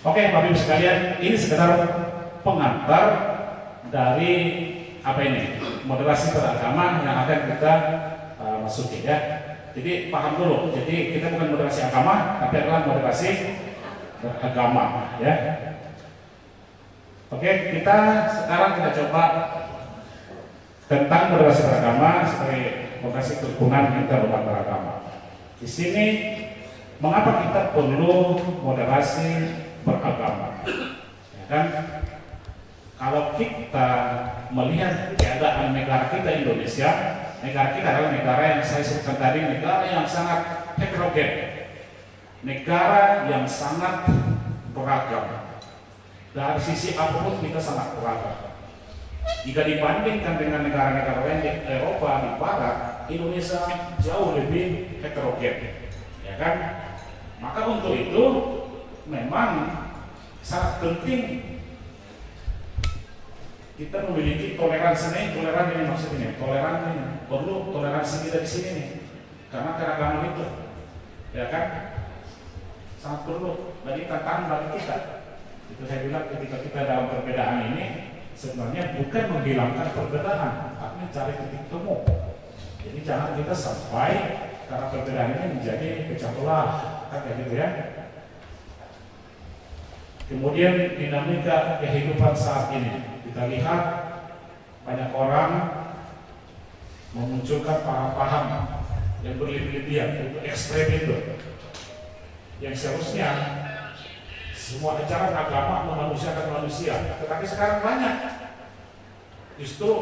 Oke, Bapak Ibu sekalian, ini sekedar pengantar dari apa ini moderasi beragama yang akan kita masuki ya. Jadi paham dulu. Jadi kita bukan moderasi agama, tapi adalah moderasi beragama ya. Oke, sekarang kita coba tentang moderasi beragama sebagai moderasi kerukunan antarumat beragama. Di sini mengapa kita perlu moderasi beragama? Ya kan? Kalau kita melihat keadaan negara kita Indonesia, negara kita adalah negara yang saya sebutkan tadi, negara yang sangat heterogen, negara yang sangat beragam. Dari sisi apapun kita sangat beragam. Jika dibandingkan dengan negara-negara lain di Eropa, di Barat, Indonesia jauh lebih heterogen, ya kan? Maka untuk itu memang sangat penting kita memiliki toleransi ini maksudnya toleransi perlu toleransi kita di sini nih, karena keragaman itu, ya kan? Sangat perlu bagi tantangan bagi kita. Itu saya bilang ketika kita dalam perbedaan ini sebenarnya bukan menghilangkan perbedaan, tapi mencari titik temu. Jadi jangan kita sampai karena perbedaan ini menjadi pecah belah, kan kayak gitu ya. Kemudian dinamika kehidupan saat ini, kita lihat banyak orang memunculkan paham-paham yang berlebihan, itu ekstrem itu, yang seharusnya semua ajaran agama memanusiakan manusia, tetapi sekarang banyak justru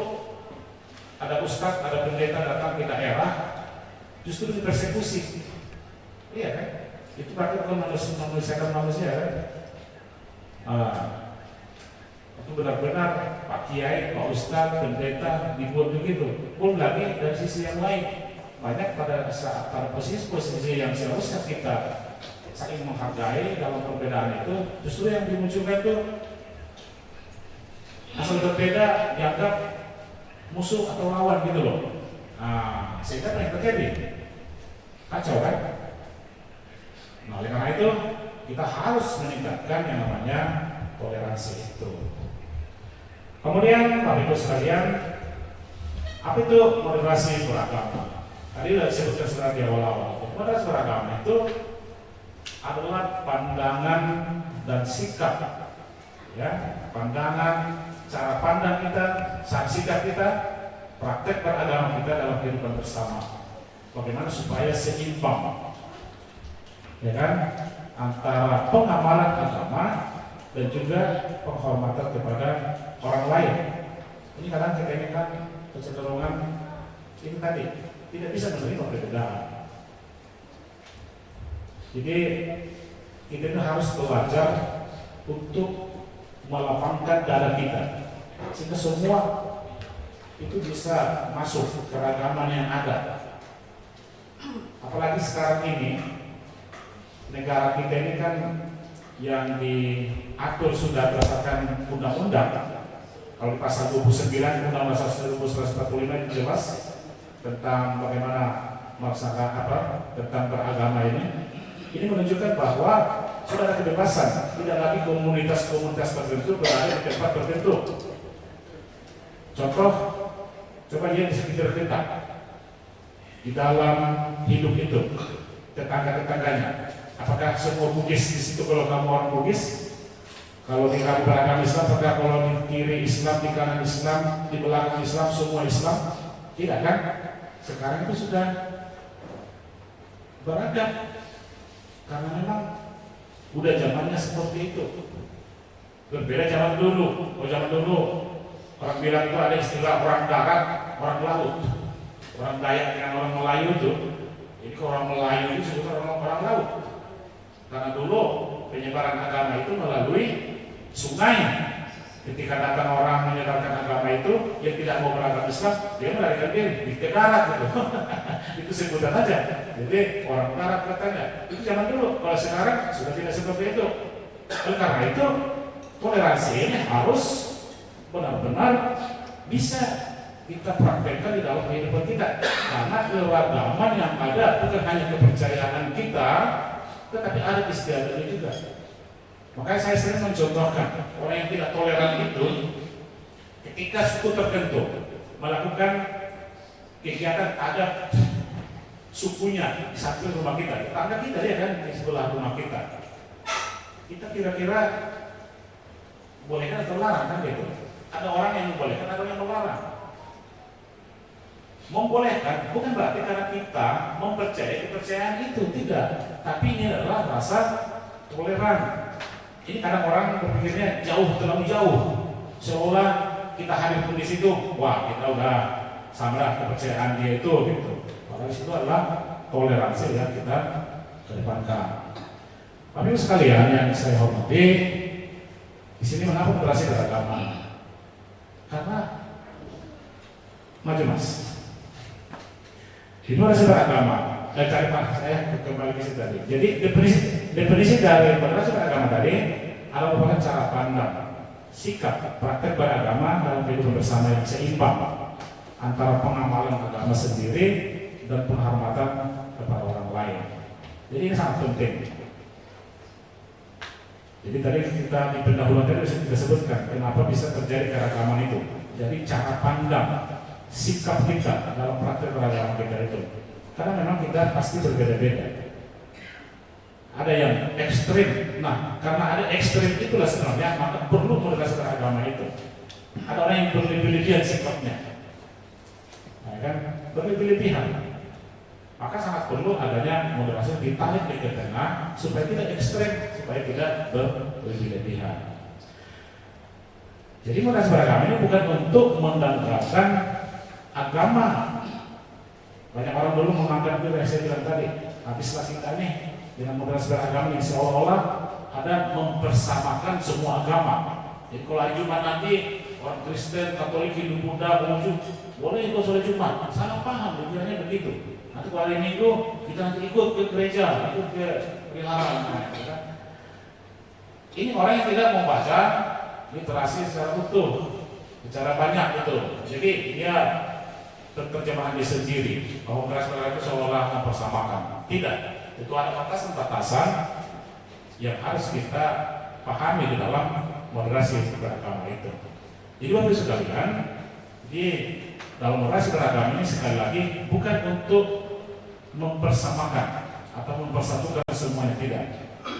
ada ustadz, ada pendeta datang ke daerah justru dipersekusi. Iya kan? Itu berarti bukan memanusiakan manusia kan? Itu benar-benar Pak Kiai, Pak Ustadz, pendeta dibuat begitu. Pun lagi dari sisi yang lain, banyak pada posisi-posisi yang seharusnya kita saling menghargai dalam perbedaan itu, justru yang dimunculkan itu asal berbeda dianggap musuh atau lawan gitu loh. Sehingga apa yang terjadi? Kacau kan? Nah, oleh karena itu kita harus meningkatkan yang namanya toleransi itu. Kemudian Bapak Ibu sekalian, apa itu moderasi beragama? Tadi sudah disebutkan secara di awal-awal. Moderasi beragama itu adalah pandangan dan sikap, ya, pandangan, cara pandang kita, sikap kita, praktek beragama kita dalam kehidupan bersama. Bagaimana supaya seimbang, ya kan, antara pengamalan agama dan juga penghormatan kepada orang lain. Ini kadang kita ini kan kecenderungan ini tadi tidak bisa menerima perbedaan. Jadi kita harus belajar untuk melapangkan dada kita sehingga semua itu bisa masuk keragaman yang ada. Apalagi sekarang ini negara kita ini kan yang diatur sudah berdasarkan undang-undang. Kalau di pasal 29 Undang-Undang 1945 itu jelas tentang bagaimana melaksanakan tentang beragama ini. Ini menunjukkan bahwa sudah ada kebebasan, tidak lagi komunitas-komunitas tertentu berada di tempat tertentu. Contoh, coba lihat di sekitar kita, di dalam hidup itu, tetangga-tetangganya. Apakah semua Bugis di situ kalau kamu orang Bugis? Kalau di kamu beragama Islam, apakah kalau di kiri Islam, di kanan Islam, di belakang Islam, semua Islam? Tidak kan? Sekarang itu sudah beragam. Karena memang udah zamannya seperti itu. Berbeda zaman dulu. Kalau zaman dulu orang bilang itu ada istilah orang darat, orang laut. Orang Dayak dengan orang Melayu itu. Jadi kalau orang Melayu itu disebut orang laut. Karena dulu penyebaran agama itu melalui sungai. Ketika datang orang menyebarkan agama itu yang tidak mau beragama Islam, dia melarikan diri ke darat gitu. Itu sebutan aja. Jadi orang darat katanya. Itu zaman dulu. Kalau sekarang sudah tidak seperti itu. Oleh karena itu toleransi ini harus benar-benar bisa kita praktekkan di dalam kehidupan kita. Karena keragaman yang ada bukan hanya kepercayaan kita, tetapi ada istiadatnya juga. Makanya saya sering mencontohkan orang yang tidak toleran itu ketika suku tertentu melakukan kegiatan adat sukunya di samping rumah kita, tetangga kita ya kan di sebelah rumah kita. Kita kira-kira bolehkan atau larang kan gitu? Ada orang yang membolehkan, ada orang yang melarang. Membolehkan bukan berarti karena kita mempercayai kepercayaan itu, tidak. Tapi ini adalah rasa toleran. Ini kadang orang berpikirnya jauh, terlalu jauh. Seolah kita hadir pun di situ, wah kita udah sama kepercayaan dia itu gitu. Padahal itu adalah toleransi yang kita kedepankan. Bapak Ibu sekalian yang saya hormati, di sini mengapa moderasi beragama? Karena maju mas. Di moderasi beragama, cari pak saya kembali ke situ tadi. Jadi definisi dari moderasi beragama tadi adalah merupakan cara pandang, sikap, praktek beragama dalam kehidupan bersama yang seimbang antara pengamalan agama sendiri dan penghormatan kepada orang lain. Jadi ini sangat penting. Jadi tadi kita di pendahuluan tadi kita sebutkan kenapa bisa terjadi keragaman itu. Jadi cara pandang, sikap kita dalam praktek beragama kita itu. Karena memang kita pasti berbeda-beda. Ada yang ekstrim. Nah, karena ada ekstrim itulah sebenarnya maka perlu moderasi beragama itu. Ada orang yang berlebih-lebihan sikapnya, nah, kan berlebih-lebihan. Maka sangat perlu adanya moderasi ditarik di tengah supaya tidak ekstrem, supaya tidak berlebih-lebihan. Jadi moderasi beragama ini bukan untuk mendangkalkan agama. Banyak orang dulu menganggap itu yang saya bilang tadi, habislah kita nih dengan moderasi beragama yang seolah-olah ada mempersamakan semua agama. Jadi kalau hari Jumat nanti orang Kristen, Katolik, Hindu, Buddha, Konghucu boleh ikut sholat Jumat, salah paham, pikirannya begitu. Nanti kalau hari Minggu kita nanti ikut ke gereja, ikut ke wihara. Nah, ya. Ini orang yang tidak membaca literasi secara utuh, secara banyak itu. Jadi dia terjemahan dia sendiri. Bahwa moderasi beragama itu seolah mempersamakan. Tidak. Itu ada batasan-batasan yang harus kita pahami di dalam moderasi beragama itu. Jadi Bapak Ibu sekalian, di dalam moderasi beragama ini sekali lagi bukan untuk mempersamakan atau mempersatukan semuanya, tidak,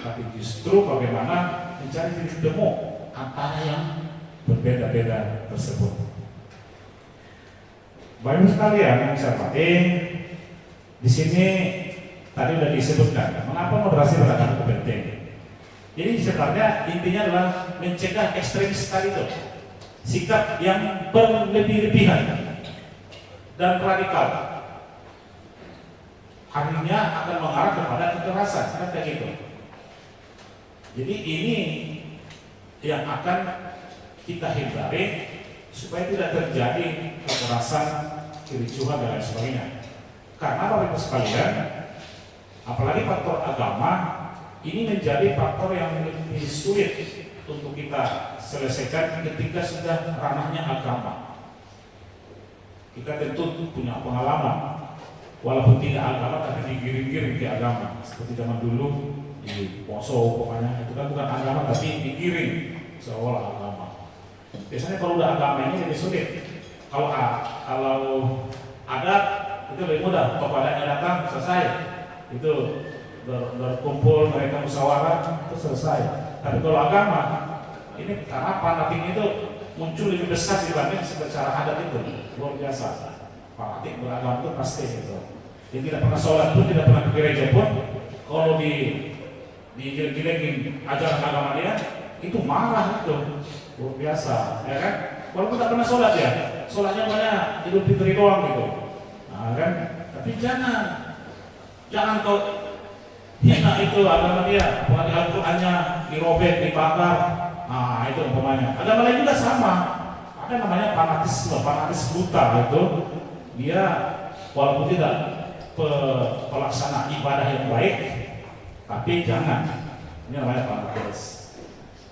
tapi justru bagaimana mencari titik temu antara yang berbeda-beda tersebut. Bapak Ibu sekalian yang saya hormati, di sini tadi sudah disebutkan mengapa moderasi beragama itu penting. Jadi sebenarnya intinya adalah mencegah ekstremis tadi itu, sikap yang berlebih-lebihan dan radikal. Akhirnya akan mengarah kepada kekerasan, kan kayak gitu. Jadi ini yang akan kita hindari supaya tidak terjadi kekerasan, kericuhan dan lain sebagainya. Karena Bapak Ibu sekalian, apalagi faktor agama ini menjadi faktor yang lebih sulit untuk kita selesaikan ketika sudah ranahnya agama. Kita tentu punya pengalaman, walaupun tidak agama tapi digiring-giring ke agama. Seperti zaman dulu di Poso, pokoknya itu kan bukan agama tapi digiring seolah agama. Biasanya kalau udah agama ini lebih sulit. Kalau adat itu lebih mudah, tokoh adatnya datang selesai, itu berkumpul mereka musyawarah itu selesai. Tapi kalau agama ini karena fanatik itu muncul lebih besar dibanding secara adat itu, luar biasa. Fanatik beragama itu pasti gitu. Dia tidak pernah sholat pun, tidak pernah ke gereja pun, kalau dijelek-jelekin ajaran agama dia, itu marah itu, luar biasa, ya kan? Walaupun tak pernah sholat ya, sholatnya banyak Idul Fitri doang gitu, nah, kan? Tapi jangan kau hina itu agama dia, apalagi Al-Qur'annya dirobek, dibakar, nah itu umpamanya. Agama lain juga sama, ada namanya fanatis buta itu, dia walaupun tidak pelaksana ibadah yang baik, tapi jangan, ini namanya fanatis.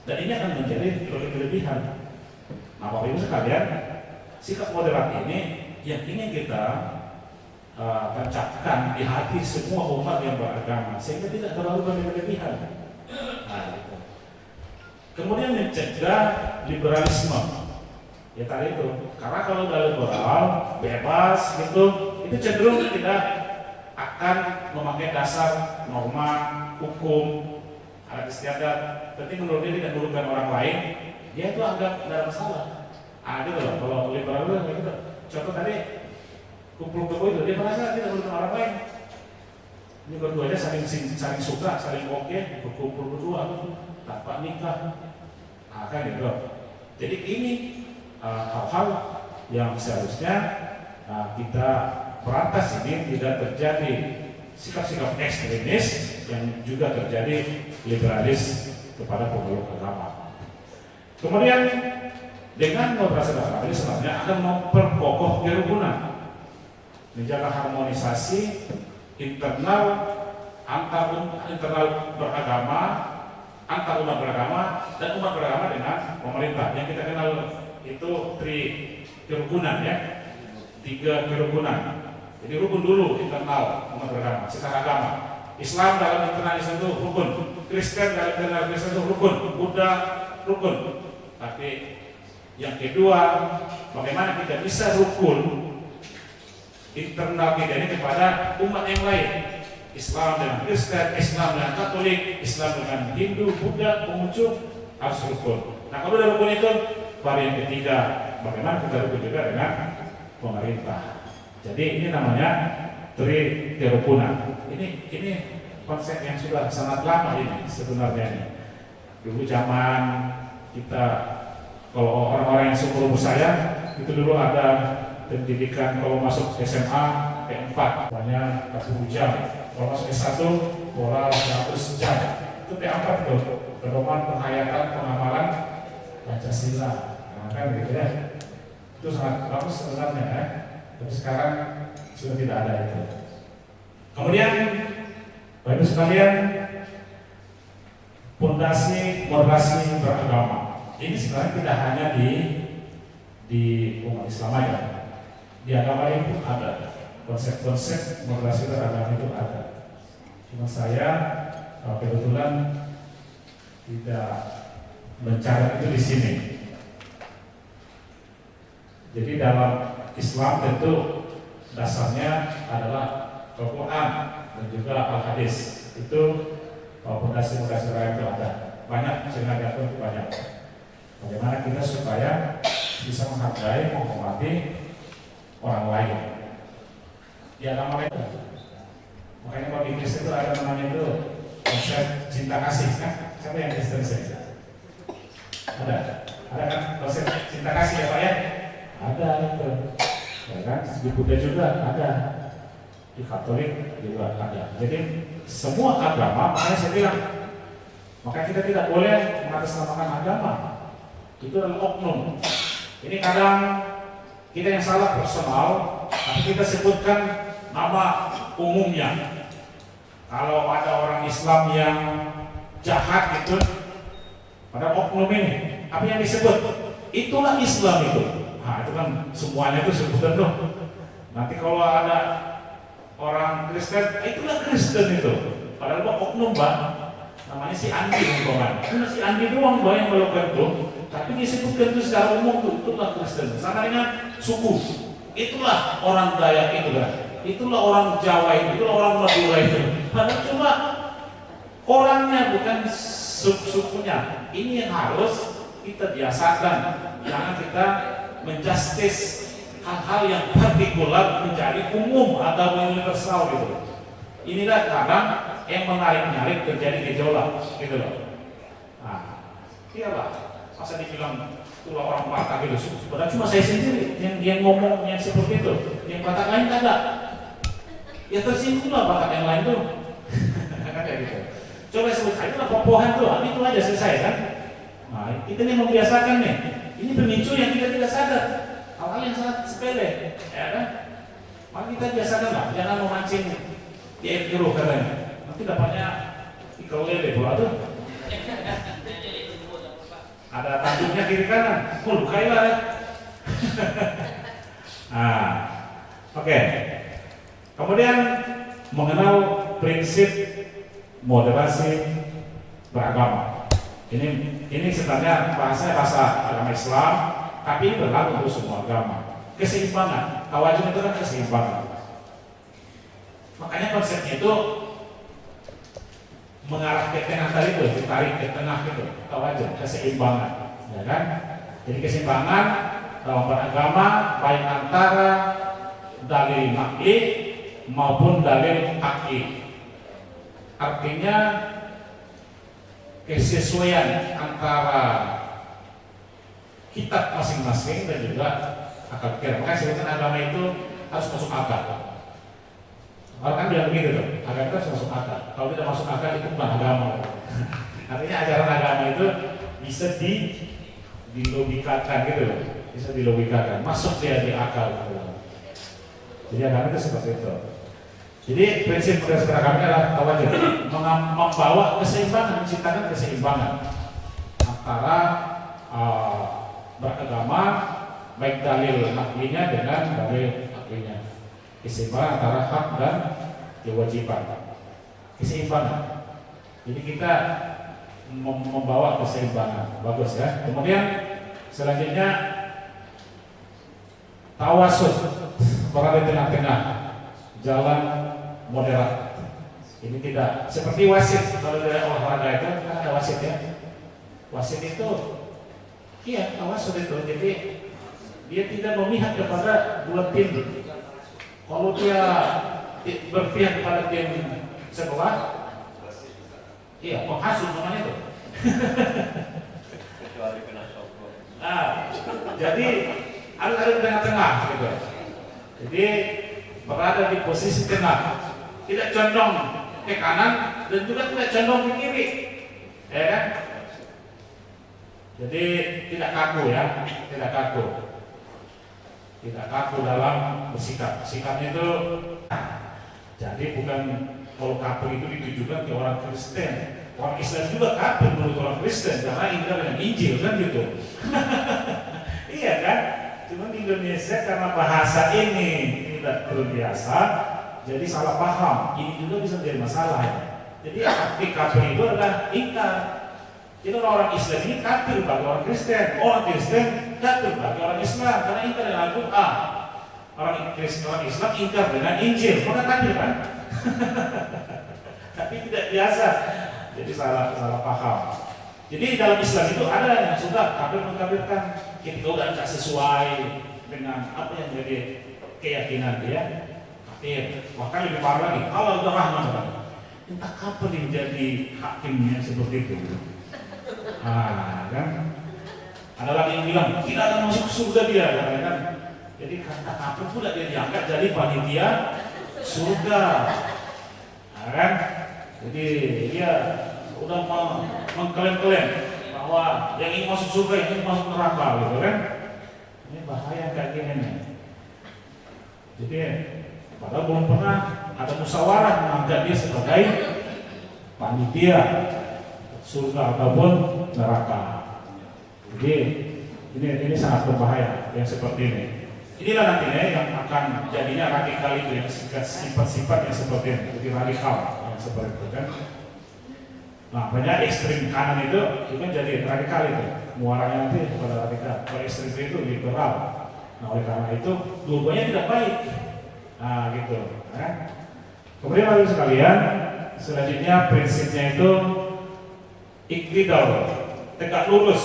Dan ini akan menjadi kelebihan. Nah, Bapak Ibu sekalian, sikap moderat ini yang ingin kita tancapkan di hati semua umat yang beragama, sehingga tidak terlalu berlebihan. Nah, gitu. Kemudian mencegah liberalisme. Ya tadi itu, karena kalau udah liberal, bebas gitu, itu cenderung tidak akan memakai dasar norma hukum adat istiadat, berarti menurut dia tidak merugikan orang lain, dia itu anggap tidak ada masalah. Gitu loh, kalau liberal itu kayak gitu. Contoh tadi kumpul kebo itu dia merasa tidak merugikan orang lain. Ini berduanya saling suka, saling oke, berkumpul berdua gitu, tanpa nikah. Kan gitu. Jadi ini hal-hal yang seharusnya kita perantas ini tidak terjadi sikap-sikap ekstremis yang juga terjadi liberalis kepada pemeluk agama. Kemudian dengan moderasi beragama ini sebenarnya akan memperkokoh kerukunan, menjaga harmonisasi internal beragama, antar umat beragama dan umat beragama dengan pemerintah. Yang kita kenal itu kerukunan ya, 3 kerukunan. Jadi rukun dulu internal umat beragama secara agama. Islam dalam internal Islam itu rukun, Kristen dalam internal Kristen itu rukun, Buddha rukun. Tapi yang kedua, bagaimana kita bisa rukun internal kita ini kepada umat yang lain. Islam dengan Kristen, Islam dengan Katolik, Islam dengan Hindu, Buddha, Konghucu harus rukun. Nah kalau udah rukun itu, baru yang ketiga, bagaimana kita rukun juga dengan pemerintah. Jadi ini namanya kerukunan. Ini konsep yang sudah sangat lama ini sebenarnya ini. Dulu zaman kita, kalau orang-orang yang seumur saya itu dulu ada pendidikan kalau masuk SMA P4 banyak 40 jam, kalau masuk S1 pola 100 jam. Itu P4 tuh, pedoman penghayatan pengamalan Pancasila. Nah, kan gitu ya. Itu sangat bagus sebenarnya ya. Tapi sekarang sudah tidak ada itu. Kemudian Bapak Ibu sekalian, fondasi moderasi beragama ini sebenarnya tidak hanya di umat Islam aja, di agama lain pun ada konsep-konsep moderasi beragama itu ada. Cuma saya kebetulan tidak mencari itu di sini. Jadi dalam Islam tentu dasarnya adalah Al-Quran dan juga Al-Hadis. Itu fondasi-fondasi beragama itu ada. Banyak, sengaja pun banyak. Bagaimana kita supaya bisa menghargai, menghormati orang lain. Di agama lain, makanya kalau di Inggris itu ada namanya itu konsep cinta kasih kan? Siapa yang Kristen saya? Ada kan konsep cinta kasih ya Pak ya? Ada itu. Ya kan? Di Buddha juga ada, di Katolik juga ada. Jadi semua agama, makanya saya bilang, makanya kita tidak boleh mengatasnamakan agama. Itu adalah oknum. Ini kadang kita yang salah personal, tapi kita sebutkan nama umumnya. Kalau ada orang Islam yang jahat itu, pada oknum ini, apa yang disebut? Itulah Islam itu. Nah itu kan semuanya itu sebutan tuh. Nanti kalau ada orang Kristen, itulah Kristen itu. Padahal oknum Mbak, namanya si Andi umpamanya. Cuma si Andi doang Mbak yang melakukan itu. Tapi disebutkan itu secara umum tuh, itulah Kristen. Sama dengan suku, itulah orang Dayak itu kan, itulah orang Jawa itu, itulah orang Madura itu. Padahal cuma orangnya bukan sukunya. Ini yang harus kita biasakan. Jangan kita menjustis hal-hal yang partikular menjadi umum atau universal gitu. Inilah kadang yang menarik-narik terjadi gejolak gitu loh. Nah, iyalah. Masa dibilang itulah orang Batak gitu, padahal cuma saya sendiri yang ngomong yang seperti itu, yang Batak lain kagak. Ya tersinggunglah Batak yang lain tuh. Kayak gitu. Coba sebut aja lah popohan tuh, itu aja selesai kan. Nah, kita nih membiasakan nih. Ini pemicu yang kita tidak sadar, hal-hal yang sangat sepele, ya kan? Maka kita biasakan lah, jangan memancing di air keruh katanya. Nanti dapatnya ikan lele bola tuh. Ada tanduknya kiri kanan, lukailah ya. Nah, oke. Kemudian mengenal prinsip moderasi beragama. Ini sebenarnya bahasa agama Islam, tapi ini berlaku untuk semua agama. Keseimbangan, tawazun itu kan keseimbangan. Makanya konsepnya itu mengarah ke tengah tadi itu, ditarik ke tengah itu, tawazun, keseimbangan, ya kan? Jadi keseimbangan dalam beragama baik antara dalil naqli maupun dalil akli. Artinya kesesuaian antara kitab masing-masing dan juga akal pikiran. Makanya sebutkan agama itu harus masuk akal. Orang kan bilang begitu tuh, agama itu harus masuk akal. Kalau tidak masuk akal itu bukan agama. Artinya ajaran agama itu bisa dilogikakan gitu loh, bisa dilogikakan, masuk dia di akal. Jadi agama itu seperti itu. Jadi prinsip berdasar agama adalah tawazun, membawa keseimbangan, menciptakan keseimbangan antara beragama baik dalil naklinya dengan dalil aklinya, keseimbangan antara hak dan kewajiban, keseimbangan. Jadi kita membawa keseimbangan, bagus ya. Kemudian selanjutnya tawasul, berada di tengah-tengah, jalan moderat. Ini tidak seperti wasit. Kalau dari olahraga itu kan ada wasit ya. Wasit itu, iya tawasul itu. Jadi dia tidak memihak kepada dua tim. Kalau dia berpihak kepada tim sebelah, iya penghasut namanya itu. Jadi harus ada di tengah-tengah gitu. Jadi berada di posisi tengah, tidak condong ke kanan dan juga tidak condong ke kiri, ya kan? Jadi tidak kaku ya, tidak kaku dalam bersikap. Sikapnya itu, jadi bukan kalau kaku itu ditujukan ke orang Kristen. Orang Islam juga kafir menurut orang Kristen karena ingkar dengan Injil kan gitu. Iya kan? Cuma di Indonesia karena bahasa ini tidak terbiasa, jadi salah paham. Ini juga bisa menjadi masalah. Jadi arti kafir itu adalah ingkar. Jadi orang Islam ini kafir bagi orang Kristen, orang Kristen kafir bagi orang Islam karena ingkar dengan Al-Quran. Orang Islam ingkar dengan Injil, maka kafir kan? Tapi tidak biasa. Jadi salah paham. Jadi dalam Islam itu ada yang sudah kafir mengkafirkan ketika udah tidak sesuai dengan apa yang menjadi keyakinan dia, kafir. Bahkan lebih parah lagi, Allah udah rahman kan, entah kapan yang jadi hakimnya seperti itu. Kan? Ada lagi yang bilang tidak akan masuk surga dia, kan? Jadi kata apa pula dia diangkat jadi panitia surga, kan? Jadi dia udah mengklaim bahwa yang ingin masuk surga, yang ingin masuk neraka, gitu kan? Ini bahaya kayak gini nih. Jadi padahal belum pernah ada musyawarah mengangkat dia sebagai panitia surga ataupun neraka. Jadi ini sangat berbahaya yang seperti ini. Inilah nantinya yang akan jadinya radikal itu, yang sifat-sifat yang seperti ini, jadi radikal yang seperti itu kan. Nah banyak ekstrim kanan itu kan jadi radikal itu, muaranya nanti kepada radikal. Kalau ekstrim itu liberal. Nah oleh karena itu dua-duanya tidak baik. Nah gitu. Kan? Kemudian lalu sekalian, selanjutnya prinsipnya itu iktidal, tegak lurus,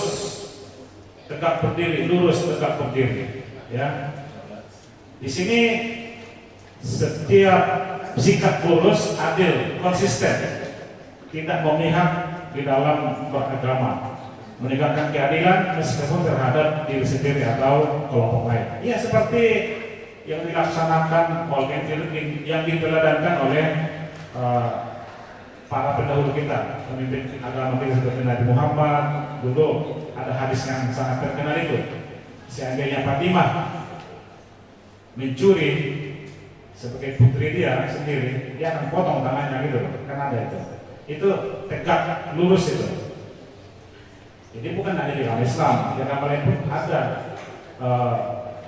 tegak berdiri, lurus tegak berdiri. Ya. Di sini setiap sikap lurus, adil, konsisten, tidak memihak di dalam beragama, menegakkan keadilan meskipun terhadap diri sendiri atau kelompok lain. Ya seperti yang dilaksanakan oleh yang diteladankan oleh para pendahulu kita, pemimpin agama kita seperti Nabi Muhammad. Dulu ada hadis yang sangat terkenal itu, seandainya Fatimah mencuri sebagai putri dia sendiri, dia akan potong tangannya gitu, kan ada itu tegak lurus itu. Jadi bukan hanya di dalam Islam, di agama lain pun ada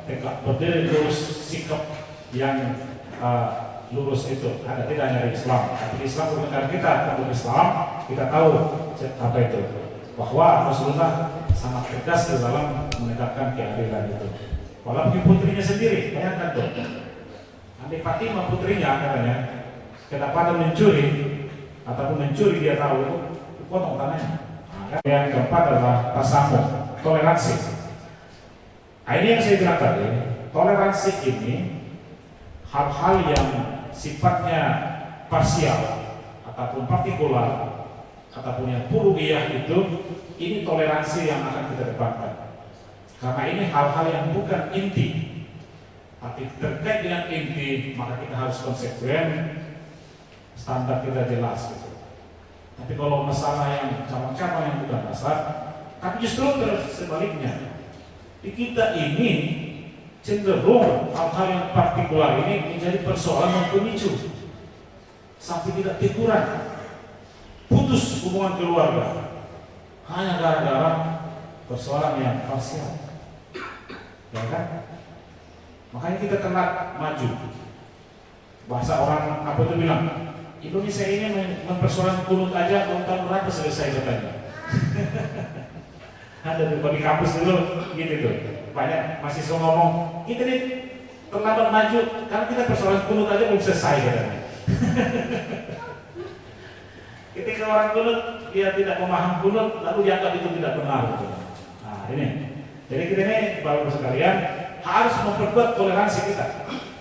tegak berdiri lurus, sikap yang lurus itu ada, tidak hanya di Islam. Tapi di Islam bukan kita, untuk Islam kita tahu apa itu. bahwa Rasulullah sangat tegas di dalam menegakkan keadilan itu. Walaupun putrinya sendiri, bayangkan tuh, Andi Fatimah putrinya katanya kedapatan mencuri ataupun mencuri dia tahu, potong tangannya. Nah, yang keempat adalah tasamuh, toleransi. Nah, ini yang saya bilang tadi, toleransi ini hal-hal yang sifatnya parsial ataupun partikular ataupun yang purugiyah itu, ini toleransi yang akan kita depankan. Karena ini hal-hal yang bukan inti, tapi terkait dengan inti, maka kita harus konsekuen, standar kita jelas gitu. Tapi kalau masalah yang cabang-cabang yang bukan dasar, tapi justru sebaliknya, di kita ini cenderung hal-hal yang partikular ini menjadi persoalan yang pemicu sampai tidak teguran, putus hubungan keluarga hanya gara-gara persoalan yang parsial, ya kan? Makanya kita telat maju. Bahasa orang apa itu bilang, Indonesia ini mempersoalkan kunut aja, tahun berapa selesai katanya. Ada di kampus dulu gitu tuh, banyak mahasiswa ngomong kita nih terlambat maju karena kita persoalan kunut aja belum selesai katanya. Ketika orang kunut dia tidak memaham kunut lalu dianggap itu tidak benar gitu. Nah ini, jadi kita ini bapak sekalian harus memperkuat toleransi kita.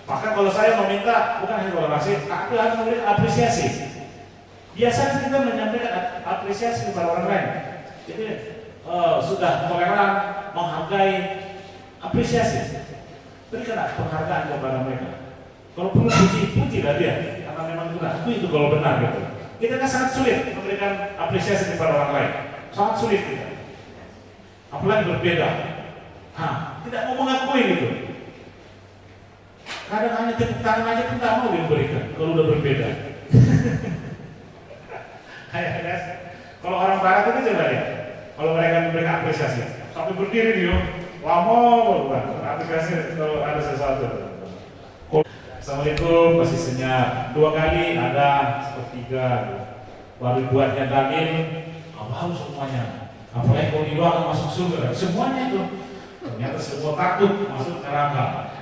Bahkan kalau saya meminta bukan hanya toleransi, tapi harus memberikan apresiasi. Biasanya kita menyampaikan apresiasi kepada orang lain. Jadi sudah toleran, menghargai, apresiasi. Berikanlah penghargaan kepada mereka. Kalau perlu puji-pujilah dia, karena memang benar. Itu kalau benar gitu. Kita kan sangat sulit memberikan apresiasi kepada orang lain. Sangat sulit kita. Apalagi berbeda. Tidak mau mengakui gitu. Kadang hanya tepuk tangan aja pun tak mau diberikan kalau udah berbeda. Kalau orang barat itu coba ya, kalau mereka memberikan apresiasi, sampai berdiri dia, lama bukan apresiasi kalau ada sesuatu. Assalamualaikum, masih senyap. 2 kali ada sepertiga, baru buatnya dalil, harus semuanya. Apalagi kalau didoakan masuk surga, semuanya itu. Ternyata semua takut masuk neraka.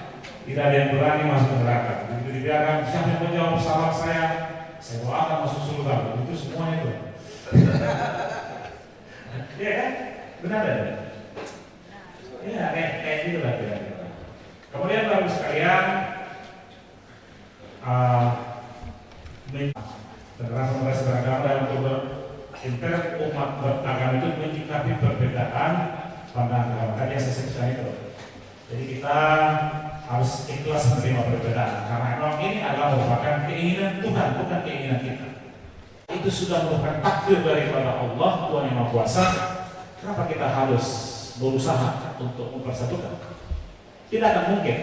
Tidak ada yang berani masuk neraka. Begitu dibiarkan, siapa yang menjawab salah saya doakan masuk surga. Itu semuanya itu. Iya kan? Benar ya? Iya, kayak gitu lah kira-kira. Kemudian baru sekalian, kekerasan ras beragama dalam umat beragama itu menyikapi perbedaan pandangan agama. Tadi yang saya sebutkan itu. Jadi kita harus ikhlas menerima perbedaan karena memang ini adalah merupakan keinginan Tuhan, bukan keinginan kita. Itu sudah merupakan takdir daripada Allah, Tuhan yang Maha Kuasa. Kenapa kita harus berusaha untuk mempersatukan? Tidak akan mungkin.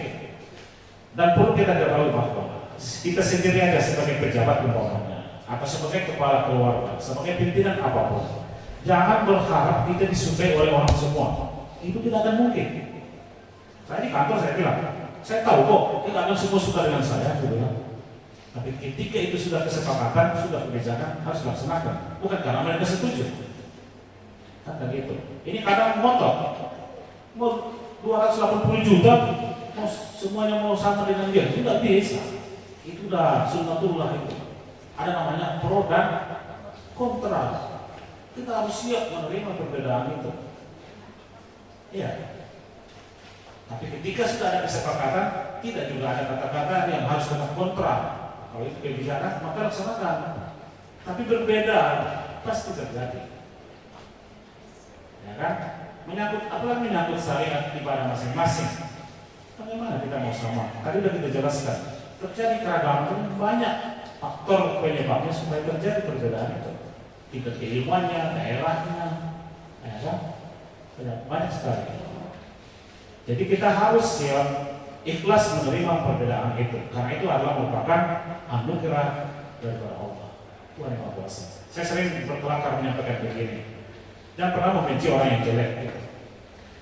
Dan perlu kita ketahui bahwa kita sendiri aja sebagai pejabat umpamanya atau sebagai kepala keluarga, sebagai pimpinan apapun, jangan berharap kita disukai oleh orang semua. Itu tidak akan mungkin. Saya di kantor saya bilang, saya tahu kok tidak akan semua suka dengan saya, gitu kan. Tapi ketika itu sudah kesepakatan, sudah kebijakan, harus dilaksanakan. Bukan karena mereka setuju. Kan gitu. Ini kadang motor, mau 280 juta, mau semuanya mau sama dengan dia, itu tidak bisa. Itu udah sunnatullah itu. Ada namanya pro dan kontra. Kita harus siap menerima perbedaan itu. Iya. Tapi ketika sudah ada kesepakatan, tidak juga ada kata-kata yang harus tetap kontra. Kalau itu kebijakan, maka laksanakan. Tapi berbeda, pasti terjadi. Ya kan? Menyangkut, apalagi menyangkut syariat ibadah masing-masing. Bagaimana kita mau sama? Tadi sudah kita jelaskan. Terjadi keragaman banyak faktor penyebabnya supaya terjadi perbedaan itu. Tingkat keilmuannya, daerahnya, ya kan? Banyak sekali. Jadi kita harus siap ikhlas menerima perbedaan itu. Karena itu adalah merupakan anugerah daripada Allah, Tuhan yang Maha Kuasa. Saya sering berkelakar menyampaikan begini. Jangan pernah membenci orang yang jelek gitu.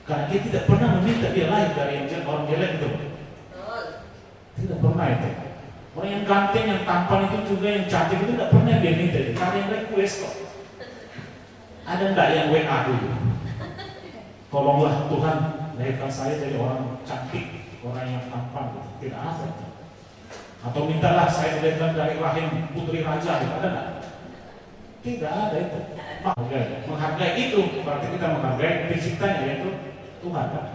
Karena dia tidak pernah meminta dia lahir dari yang jelek, orang jelek itu. Tidak pernah itu. Orang yang ganteng, yang tampan itu juga, yang cantik itu tidak pernah dia minta itu. Karena yang request kok. Ada enggak yang WA dulu? Tolonglah Tuhan, lahirkan saya jadi orang cantik, orang yang tampan gitu. Tidak ada. Atau mintalah saya dilahirkan dari rahim putri raja, ada enggak? Tidak ada itu. Menghargai itu berarti kita menghargai penciptanya, yaitu Tuhan kan?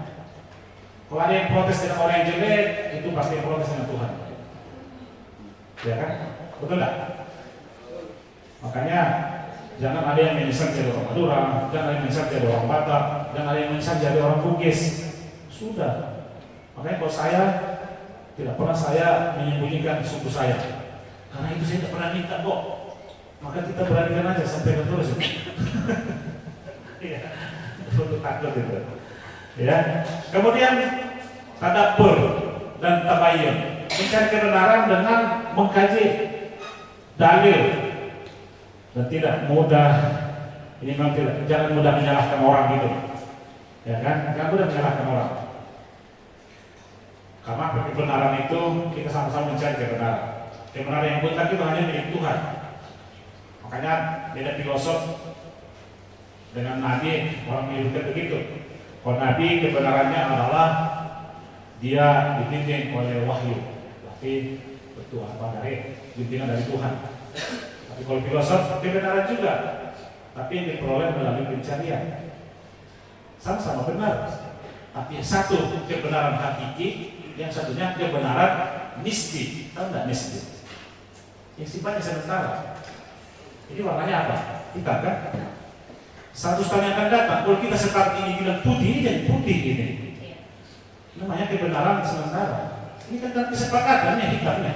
Kalau ada yang protes dengan orang yang jelek, itu pasti yang protes dengan Tuhan. Ya kan? Betul enggak? Makanya jangan ada yang menyesal jadi orang Madura, jangan ada yang menyesal jadi orang Batak, jangan ada yang menyesal jadi orang Bugis. Sudah. Makanya kalau saya tidak pernah saya menyembunyikan suku saya, karena itu saya tidak pernah minta kok. Maka kita beranikan aja sampai terus. Iya, betul takut itu. Ya. Kemudian tadabbur dan tabayyun, mencari kebenaran dengan mengkaji dalil dan tidak mudah. Ini memang tidak, jangan mudah menyalahkan orang gitu. Ya kan? Jangan mudah menyalahkan orang. Karena kebenaran itu kita sama-sama mencari kebenaran. Kebenaran yang mutlak itu hanya milik Tuhan. Makanya beda filosof dengan Nabi, orang menyebutkan begitu. Kalau Nabi kebenarannya adalah dia dibimbing oleh wahyu, tapi bertuhan dari bimbingan dari Tuhan. Tapi kalau filosof kebenaran juga, tapi yang diperoleh melalui pencarian. Sama-sama benar, tapi satu kebenaran hakiki, yang satunya kebenaran nisbi. Tahu nggak nisbi? Yang sifatnya sementara. Ini warnanya apa? Hitam kan? 100 tahun yang akan datang, kalau kita sekarang ini bilang putih, ini jadi putih ini. Namanya kebenaran sementara. Ini kan kesepakatan ya hitamnya.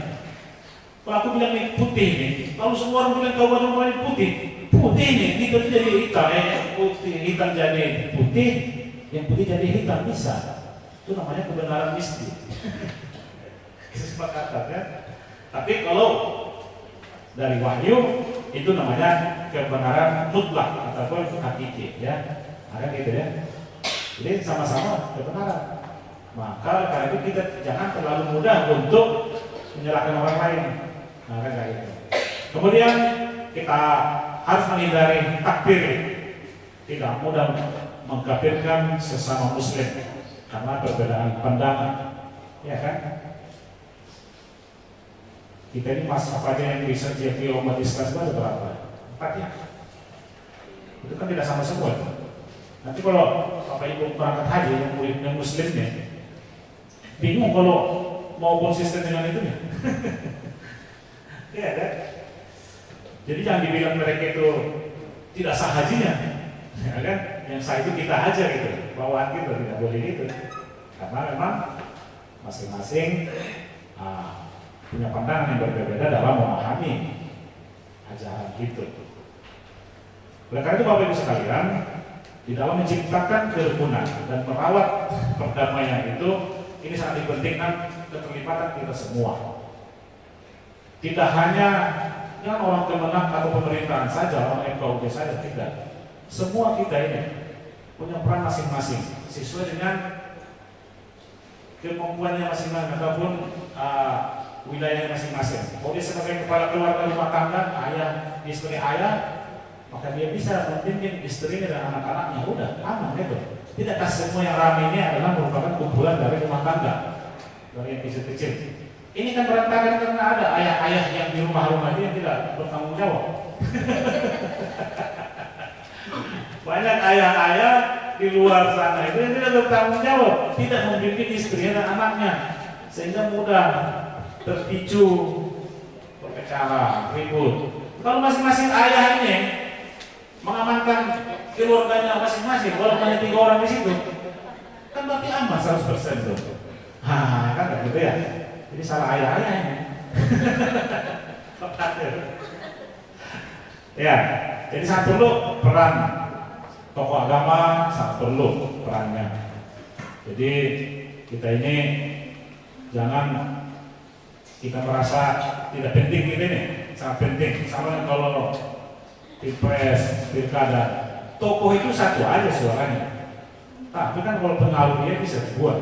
Kalau aku bilang ini putih ini, kalau semua orang bilang kau warna ini putih, putih ini, itu jadi hitam, putih, hitam jadi putih, yang putih jadi hitam bisa. Itu namanya kebenaran mistik. Kesepakatan kan? Tapi kalau dari wahyu itu namanya kebenaran mutlak ataupun hakiki ya. Ada gitu ya. Jadi sama-sama kebenaran. Maka karena itu kita jangan terlalu mudah untuk menyalahkan orang lain. Nah, kan kayak gitu. Kemudian kita harus menghindari takfir. Tidak mudah mengkafirkan sesama muslim karena perbedaan pandangan. Ya kan? Kita ini mazhab aja yang bisa jadi umat Islam ada berapa? 4 ya. Itu kan tidak sama semua. Nanti kalau Bapak Ibu berangkat haji yang muridnya muslimnya, bingung kalau mau konsisten dengan itu ya. Iya kan? Jadi jangan dibilang mereka itu tidak sah hajinya, ya kan? Yang sah itu kita aja gitu, bawaan gitu, tidak boleh gitu. Karena memang masing-masing punya pandangan yang berbeda dalam memahami ajaran itu. Oleh karena itu Bapak Ibu sekalian, di dalam menciptakan kerukunan dan merawat perdamaian itu, ini sangat dipentingkan keterlibatan kita semua. Tidak hanya yang orang kemenang atau pemerintahan saja, orang FKUG saja, tidak. Semua kita ini punya peran masing-masing sesuai dengan kemampuannya masing-masing ataupun wilayah masing-masing. Kalau dia sebagai kepala keluarga rumah tangga, ayah, dia sebagai ayah, maka dia bisa membimbing istrinya dan anak-anaknya. Udah aman gitu. Tidakkah semua yang ramai ini adalah merupakan kumpulan dari rumah tangga, dari yang kecil-kecil. Ini kan berantakan karena ada ayah-ayah yang di rumah-rumah ini yang tidak bertanggung jawab. Banyak ayah-ayah di luar sana itu yang tidak bertanggung jawab, tidak membimbing istrinya dan anaknya, sehingga mudah terpicu perpecahan, ribut. Kalau masing-masing ayah ini mengamankan keluarganya masing-masing, walaupun hanya 3 orang di situ, kan berarti aman 100% tuh. Kan nggak gitu ya? Jadi salah ayah-ayah ini. Ya, jadi sangat perlu peran tokoh agama, sangat perlu perannya. Jadi kita ini jangan kita merasa tidak penting gitu ini, sangat penting. Sama kalau pilpres, pilkada, tokoh itu satu aja suaranya. Tapi kan kalau pengaruh dia bisa dibuat,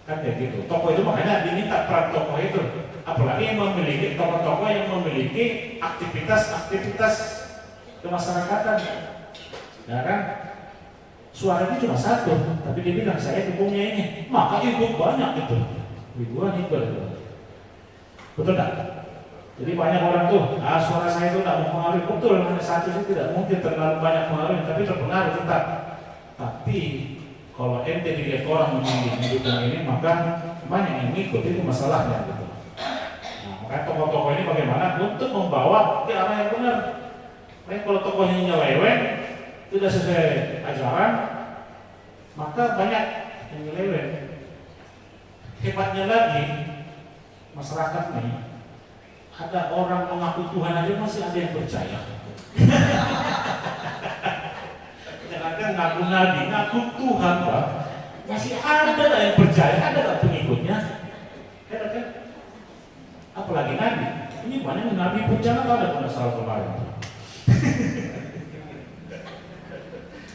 kan kayak gitu. Tokoh itu makanya diminta peran tokoh itu, apalagi yang memiliki tokoh-tokoh yang memiliki aktivitas-aktivitas kemasyarakatan. ya kan? Suaranya cuma satu, tapi dia bilang saya dukungnya ini, maka ikut banyak itu, ribuan ikut. Betul tak? Jadi banyak orang tuh, suara saya itu tidak mempengaruhi. Betul, hanya satu sih tidak mungkin terlalu banyak pengaruh, tapi terpengaruh tetap. Tapi kalau ente dilihat orang mendukung ini, maka banyak yang ikut, itu masalahnya gitu. Nah, makanya tokoh-tokoh ini bagaimana untuk membawa ke arah yang benar. Makanya kalau tokohnya nyeleweng, tidak sesuai ajaran, maka banyak yang nyeleweng. Hebatnya lagi, masyarakat nih, ada orang mengaku Tuhan aja masih ada yang percaya. Jangankan ngaku Nabi, ngaku Tuhan Pak, masih ada yang percaya, ada pengikutnya. Kan? Apalagi Nabi, ini banyak Nabi pun jangan ada pada saat kemarin.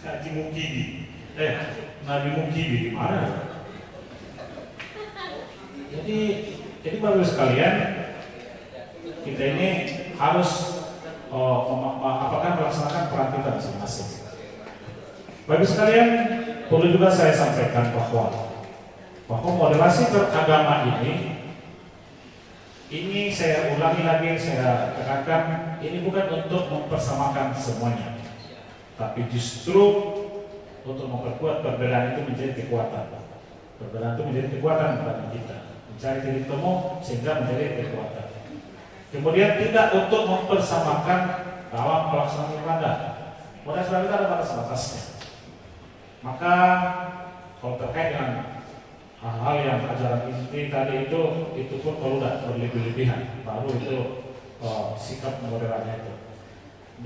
Haji Mukidi, Nabi Mukidi di mana? Jadi bapak sekalian, kita ini harus melaksanakan peran kita masing-masing. Bapak sekalian, perlu juga saya sampaikan bahwa moderasi beragama ini saya ulangi lagi, saya tekankan, ini bukan untuk mempersamakan semuanya, tapi justru untuk memperkuat perbedaan itu menjadi kekuatan. Perbedaan itu menjadi kekuatan bagi kita, mencari titik temu sehingga menjadi kekuatan. Kemudian tidak untuk mempersamakan dalam pelaksanaan ibadah. Moderasi kita ada batas-batasnya. Maka kalau terkait dengan hal-hal yang ajaran inti tadi itu pun kalau tidak berlebih-lebihan, baru itu sikap moderatnya itu.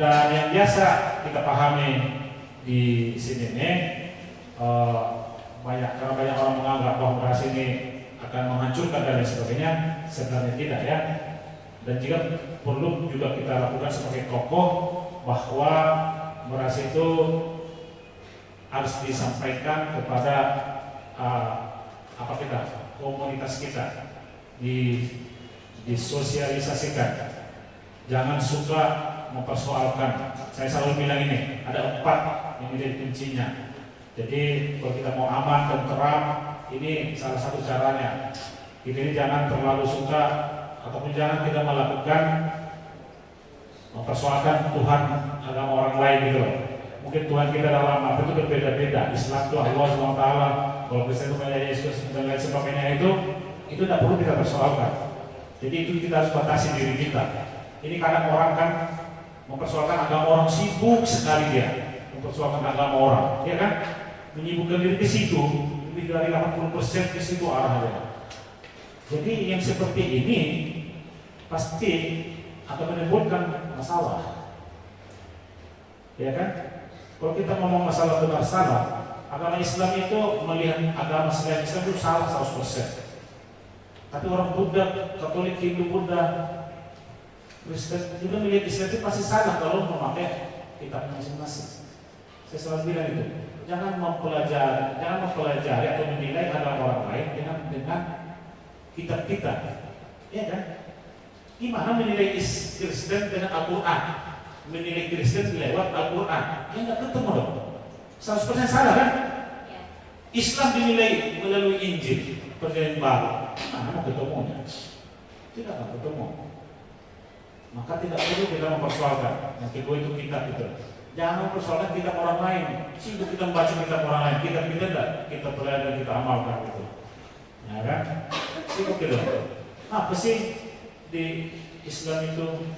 Dan yang biasa kita pahami di sini nih, karena banyak orang menganggap bahwa moderasi ini akan menghancurkan dan lain sebagainya, sebenarnya tidak ya. Dan juga perlu juga kita lakukan sebagai tokoh bahwa moderasi itu harus disampaikan kepada komunitas kita, disosialisasikan. Jangan suka mempersoalkan. Saya selalu bilang ini ada 4 yang menjadi kuncinya. Jadi kalau kita mau aman dan terang, ini salah satu caranya. Ini jangan terlalu suka ataupun jangan kita melakukan mempersoalkan Tuhan agama orang lain gitu loh. Mungkin Tuhan kita dalam apa itu berbeda-beda. Islam itu Allah SWT, kalau Kristen itu kayak Yesus dan lain sebagainya itu tidak perlu kita persoalkan. Jadi itu kita harus batasi diri kita. Ini kadang orang kan mempersoalkan agama orang, sibuk sekali dia mempersoalkan agama orang, ya kan? Menyibukkan diri ke situ, lebih dari 80% ke situ arahnya. Jadi yang seperti ini pasti akan menimbulkan masalah, ya kan? Kalau kita ngomong masalah benar salah, agama Islam itu melihat agama selain Islam itu salah 100%. Tapi orang Buddha, Katolik, Hindu, Buddha, Kristen juga melihat Islam itu pasti salah kalau memakai kitab masing-masing. Saya selalu bilang itu, jangan mempelajari atau menilai agama orang lain dengan kitab kita, ya kan? Gimana menilai Kristen dengan Al-Quran? Menilai Kristen lewat Al-Quran? Ya nggak ketemu dong. 100% salah kan? Islam dinilai melalui Injil, perjanjian baru. Mana mau ketemunya? Tidak akan ketemu. Maka tidak perlu kita mempersoalkan. Yang kedua itu kitab itu. Jangan mempersoalkan kitab orang lain. Sibuk kita membaca kitab orang lain. Kitab kita tidak kita pelajari dan kita amalkan itu. Ya kan? Sibuk gitu. Apa sih di Islam itu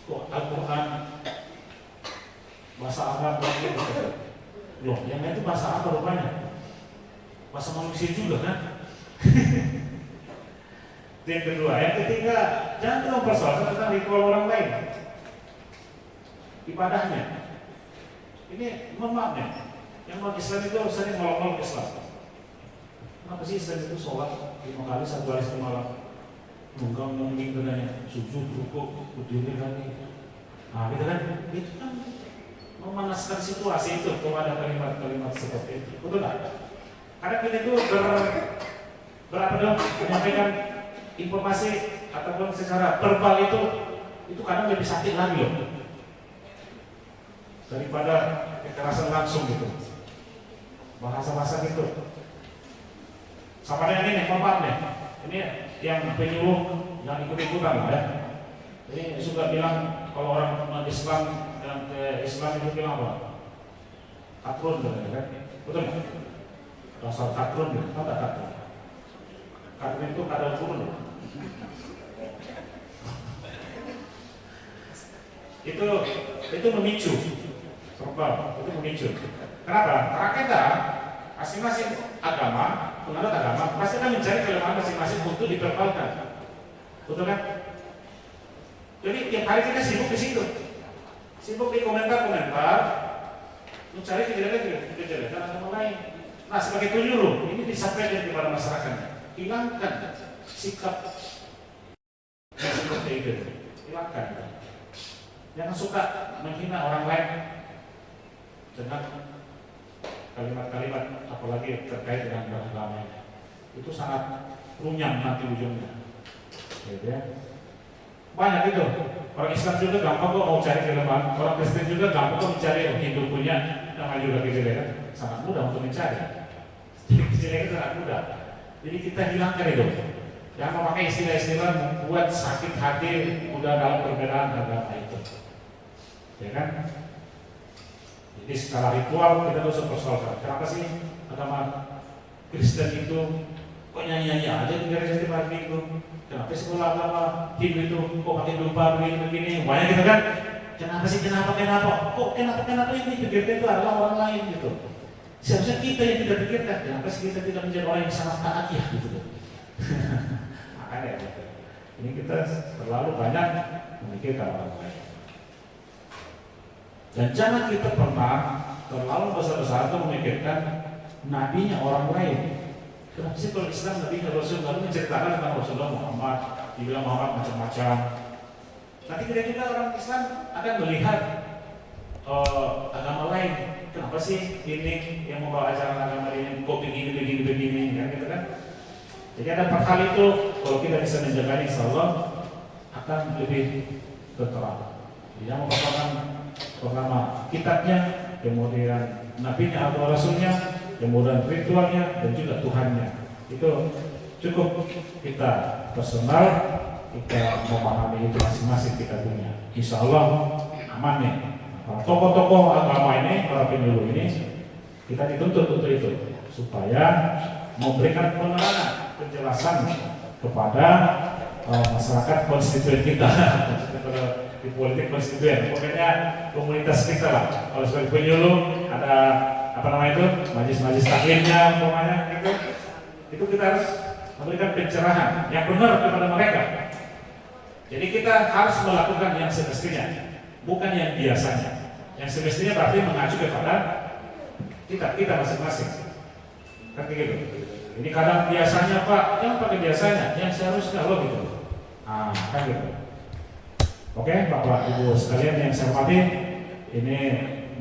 kok Al-Quran bahasa Arab gitu? Loh, yang itu bahasa apa rupanya? Bahasa manusia juga kan? Yang kedua, yang ketiga, jangan mempersoalkan tentang ritual orang lain, ibadahnya. Ini mohon maaf ya, yang non Islam itu sering ngolok-ngolok Islam. Kenapa sih Islam itu sholat 5 kali 1 hari 1 malam? Mungkin mungkin katanya sujud, rukuk, berdiri lagi. Nah, gitu kan? Itu kan memanaskan situasi itu kalau ada kalimat-kalimat seperti itu. Betul tak? Karena kita itu menyampaikan informasi ataupun secara verbal itu kadang lebih sakit lagi loh. daripada kekerasan langsung gitu, bahasa-bahasa gitu. Sama dengan ini, maaf nih, ini yang penyuluh yang ikut-ikutan lah ya. Jadi suka bilang kalau orang Islam yang ke Islam itu bilang apa? Katrun kan? Betul nggak? Dasar katrun, apa katrun? Katrun itu kadal turun. Itu memicu, serba itu memicu. Kenapa? Karena kita masing-masing agama, penganut agama pasti akan mencari kelemahan masing-masing untuk diperbalkan, betul kan? Jadi tiap hari kita sibuk di situ, sibuk di komentar-komentar, mencari kejelekan agama lain. Nah, sebagai penyuluh ini disampaikan kepada masyarakat, hilangkan sikap yang seperti itu, hilangkan. Jangan suka menghina orang lain dengan kalimat-kalimat apalagi terkait dengan beragama. Itu sangat runyam nanti ujungnya. Gitu ya. Banyak itu. Orang Islam juga gampang kok mau cari kelemahan. Orang Kristen juga gampang kok mencari Hindu punya namanya juga kejelekan. Sangat mudah untuk mencari. Kejelekan sangat mudah. Jadi kita hilangkan itu. Jangan memakai istilah-istilah membuat sakit hati mudah dalam perbedaan agama itu. Ya kan? Jadi secara ritual kita harus persoalkan. Kenapa sih agama Kristen itu kok nyanyi-nyanyi aja di gereja setiap hari Minggu? Kenapa sekolah agama Hindu itu kok pakai dupa begini? Banyak gitu kan? Kenapa sih? Kenapa? Kok kenapa ini pikirkan itu adalah orang lain gitu? Seharusnya kita yang tidak pikirkan. Kenapa sih kita tidak menjadi orang yang sangat taat ya gitu? Makanya gitu. Ini kita terlalu banyak memikirkan orang lain. Dan jangan kita pernah terlalu besar-besar itu memikirkan nabinya orang lain. Kenapa sih kalau Islam nabinya Rasul lalu menceritakan tentang Rasulullah Muhammad, dibilang Muhammad macam-macam. Nanti kita orang Islam akan melihat agama lain. Kenapa sih ini yang membawa ajaran agama ini kok begini kan gitu kan? Jadi ada 4 hal itu kalau kita bisa menjaga insya Allah akan lebih terterang. Dia merupakan pertama kitabnya, kemudian nabinya atau rasulnya, kemudian ritualnya dan juga Tuhannya. Itu cukup kita personal, kita memahami itu masing-masing kita punya. Insya Allah aman nih. Tokoh-tokoh agama ini, para penyuluh ini, kita dituntut untuk itu supaya memberikan penerangan, penjelasan kepada masyarakat konstituen kita. Di politik konstituen, pokoknya komunitas kita lah. Kalau sebagai penyuluh ada apa namanya itu majlis-majlis taklimnya, pokoknya itu kita harus memberikan pencerahan yang benar kepada mereka. Jadi kita harus melakukan yang semestinya, bukan yang biasanya. Yang semestinya berarti mengacu kepada kita masing-masing. Kan gitu. Ini kadang biasanya Pak, yang pakai biasanya, yang seharusnya lo gitu. Kan gitu. Oke, Bapak Ibu sekalian yang saya hormati, ini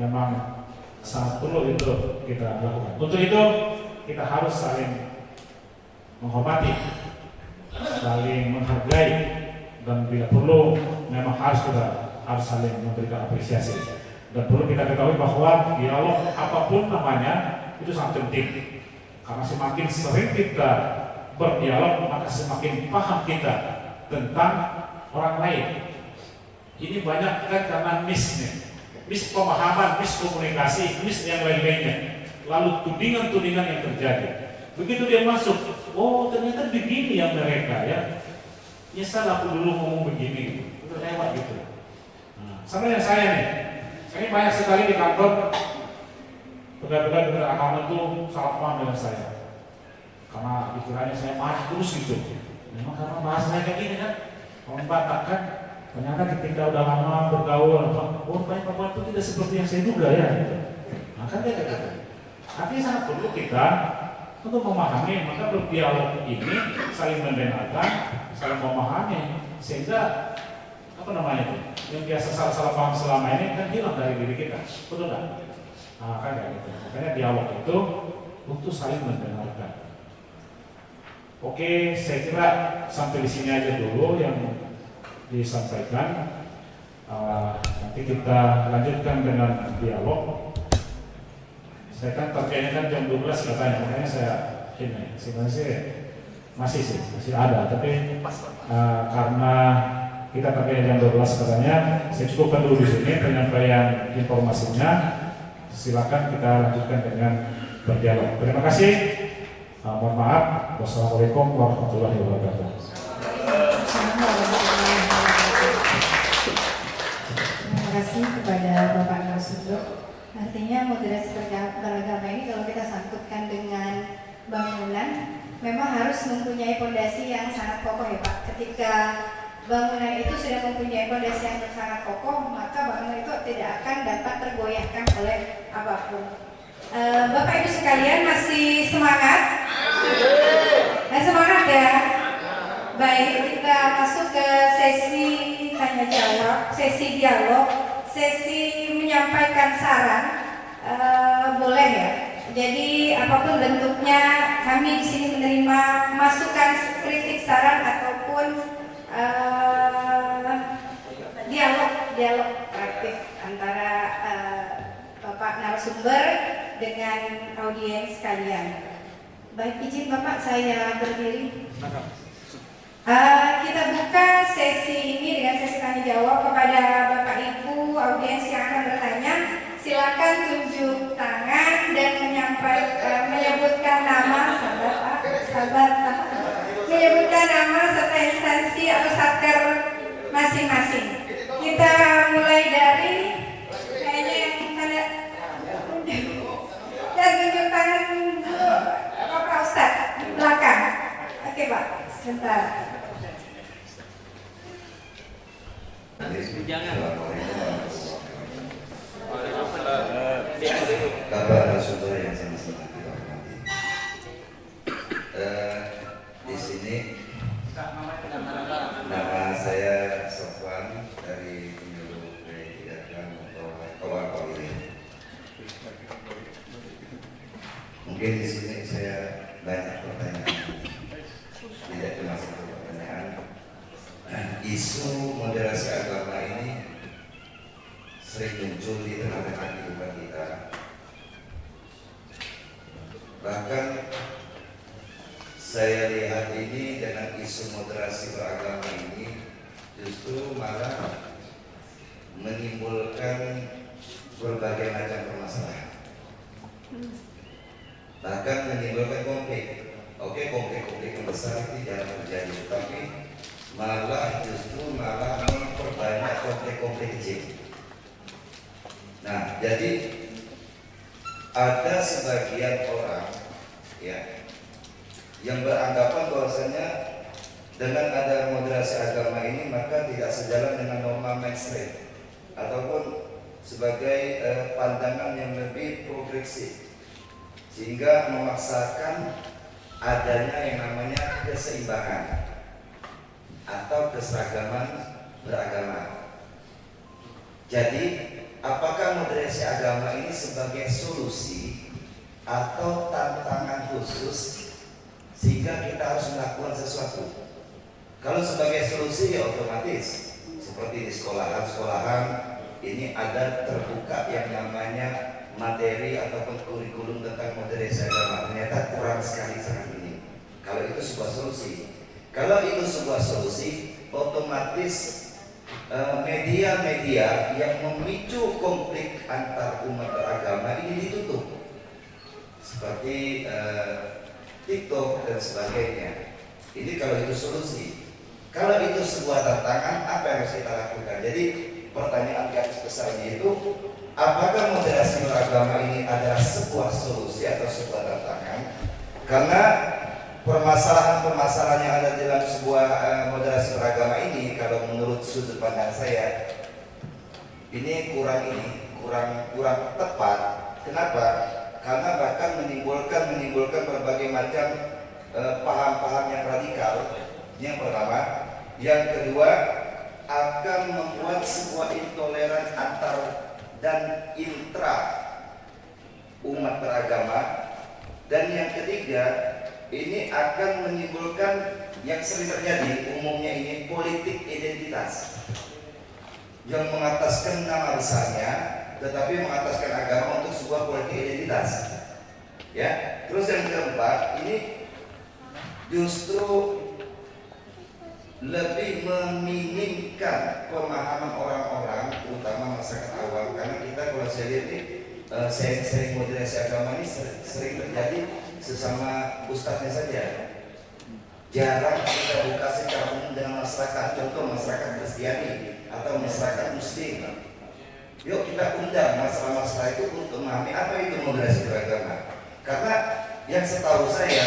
memang sangat perlu itu kita lakukan. Untuk itu kita harus saling menghormati, saling menghargai, dan bila perlu memang kita harus saling memberikan apresiasi. Dan perlu kita ketahui bahwa dialog apapun namanya itu sangat penting, karena semakin sering kita berdialog maka semakin paham kita tentang orang lain. Ini banyak kan karena miss pemahaman, miss komunikasi, miss yang lain-lainnya. Lalu tudingan-tudingan yang terjadi. Begitu dia masuk, oh ternyata begini yang mereka ya. Nyesal aku dulu ngomong begini, udah lewat gitu. Sama yang saya nih, saya banyak sekali di kantor pegawai-pegawai dengan agama itu salah paham dengan saya. Karena pikirannya saya marah terus gitu. Memang karena bahasa saya kayak gini kan, orang Batak kan. Ternyata ketika udah lama bergaul, banyak perempuan itu tidak seperti yang saya duga ya. Maka dia kata, artinya sangat perlu kita untuk memahami, maka berdialog ini saling mendengarkan, saling memahami, sehingga apa namanya itu, yang biasa salah paham selama ini kan hilang dari diri kita, betul nggak? Kan kayak gitu. Makanya dialog itu untuk saling mendengarkan. Oke, saya kira sampai di sini aja dulu yang disampaikan. Nanti kita lanjutkan dengan dialog. Saya kan targetnya kan jam 12 katanya, makanya saya ini sebenarnya masih ada, tapi karena kita targetnya jam 12 katanya, saya cukupkan dulu di sini penyampaian informasinya. Silakan kita lanjutkan dengan berdialog. Terima kasih. Mohon maaf. Wassalamualaikum warahmatullahi wabarakatuh. Terima kasih kepada Bapak narasumber. Artinya moderasi beragama ini kalau kita sangkutkan dengan bangunan, memang harus mempunyai fondasi yang sangat kokoh ya Pak. Ketika bangunan itu sudah mempunyai fondasi yang sangat kokoh, maka bangunan itu tidak akan dapat tergoyahkan oleh apapun. Bapak Ibu sekalian masih semangat? Semangat ya? Baik, kita masuk ke sesi tanya jawab, sesi dialog, sesi menyampaikan saran. Boleh ya? Jadi apapun bentuknya, kami di sini menerima masukan, kritik, saran ataupun dialog aktif antara Bapak narasumber dengan audiens sekalian. Baik, izin Bapak saya berdiri. Kita buka sesi ini dengan sesi tanya jawab kepada Bapak Ibu audiens yang akan bertanya. Silakan tunjuk tangan dan menyebutkan nama, menyebutkan nama serta instansi atau satker masing-masing. Kita mulai dari kayaknya yang tanda dan tunjuk tangan dulu Pak Ustadz di belakang. Oke Pak, sebentar. Bapak narasumber yang sama-sama kita hormati. Di sini nama saya Sofwan dari Penyuluh Pendidikan Kawal-Kawal. Mungkin di sini saya banyak pertanyaan, tidak cuma satu pertanyaan. Isu moderasi agama ini sering muncul di tengah-tengah kehidupan kita. Bahkan saya lihat ini dengan isu moderasi beragama ini justru malah menimbulkan berbagai macam permasalahan. Bahkan menimbulkan konflik. Oke, konflik-konflik yang besar itu jarang terjadi, tapi justru malah memperbanyak konflik-konflik kecil. Nah, jadi ada sebagian orang ya yang beranggapan bahwasanya dengan ada moderasi agama ini maka tidak sejalan dengan norma mainstream ataupun sebagai pandangan yang lebih progresif, sehingga memaksakan adanya yang namanya keseimbangan atau keseragaman beragama. Jadi apakah moderasi agama ini sebagai solusi atau tantangan khusus sehingga kita harus melakukan sesuatu? Kalau sebagai solusi ya otomatis seperti di sekolahan ini ada terbuka yang namanya materi ataupun kurikulum tentang moderasi agama. Ternyata kurang sekali sangat ini. Kalau itu sebuah solusi. Kalau itu sebuah solusi, otomatis media-media yang memicu konflik antar umat beragama ini ditutup, seperti TikTok dan sebagainya. Ini kalau itu solusi. Kalau itu sebuah tantangan, apa yang harus kita lakukan? Jadi pertanyaan garis besarnya itu, apakah moderasi beragama ini adalah sebuah solusi atau sebuah tantangan? Karena permasalahan-permasalahan yang ada dalam sebuah moderasi beragama ini, kalau menurut sudut pandang saya, ini kurang tepat. Kenapa? Karena bahkan menimbulkan berbagai macam paham-paham yang radikal. Yang pertama, yang kedua akan membuat sebuah intoleran antar dan intra umat beragama, dan yang ketiga ini akan menimbulkan yang sering terjadi umumnya ini politik identitas. yang mengataskan nama besarnya, tetapi mengataskan agama untuk sebuah politik identitas. Ya, terus yang keempat, ini justru lebih meminimkan pemahaman orang-orang, terutama masyarakat awam, karena kita kalau saya lihat ini sering moderasi agama ini sering terjadi sesama ustadznya saja. Jarang kita buka secara umum dengan masyarakat, contoh masyarakat Kristiani atau masyarakat Muslim. Yuk kita undang masalah-masalah itu untuk memahami apa itu moderasi beragama. Karena yang setahu saya,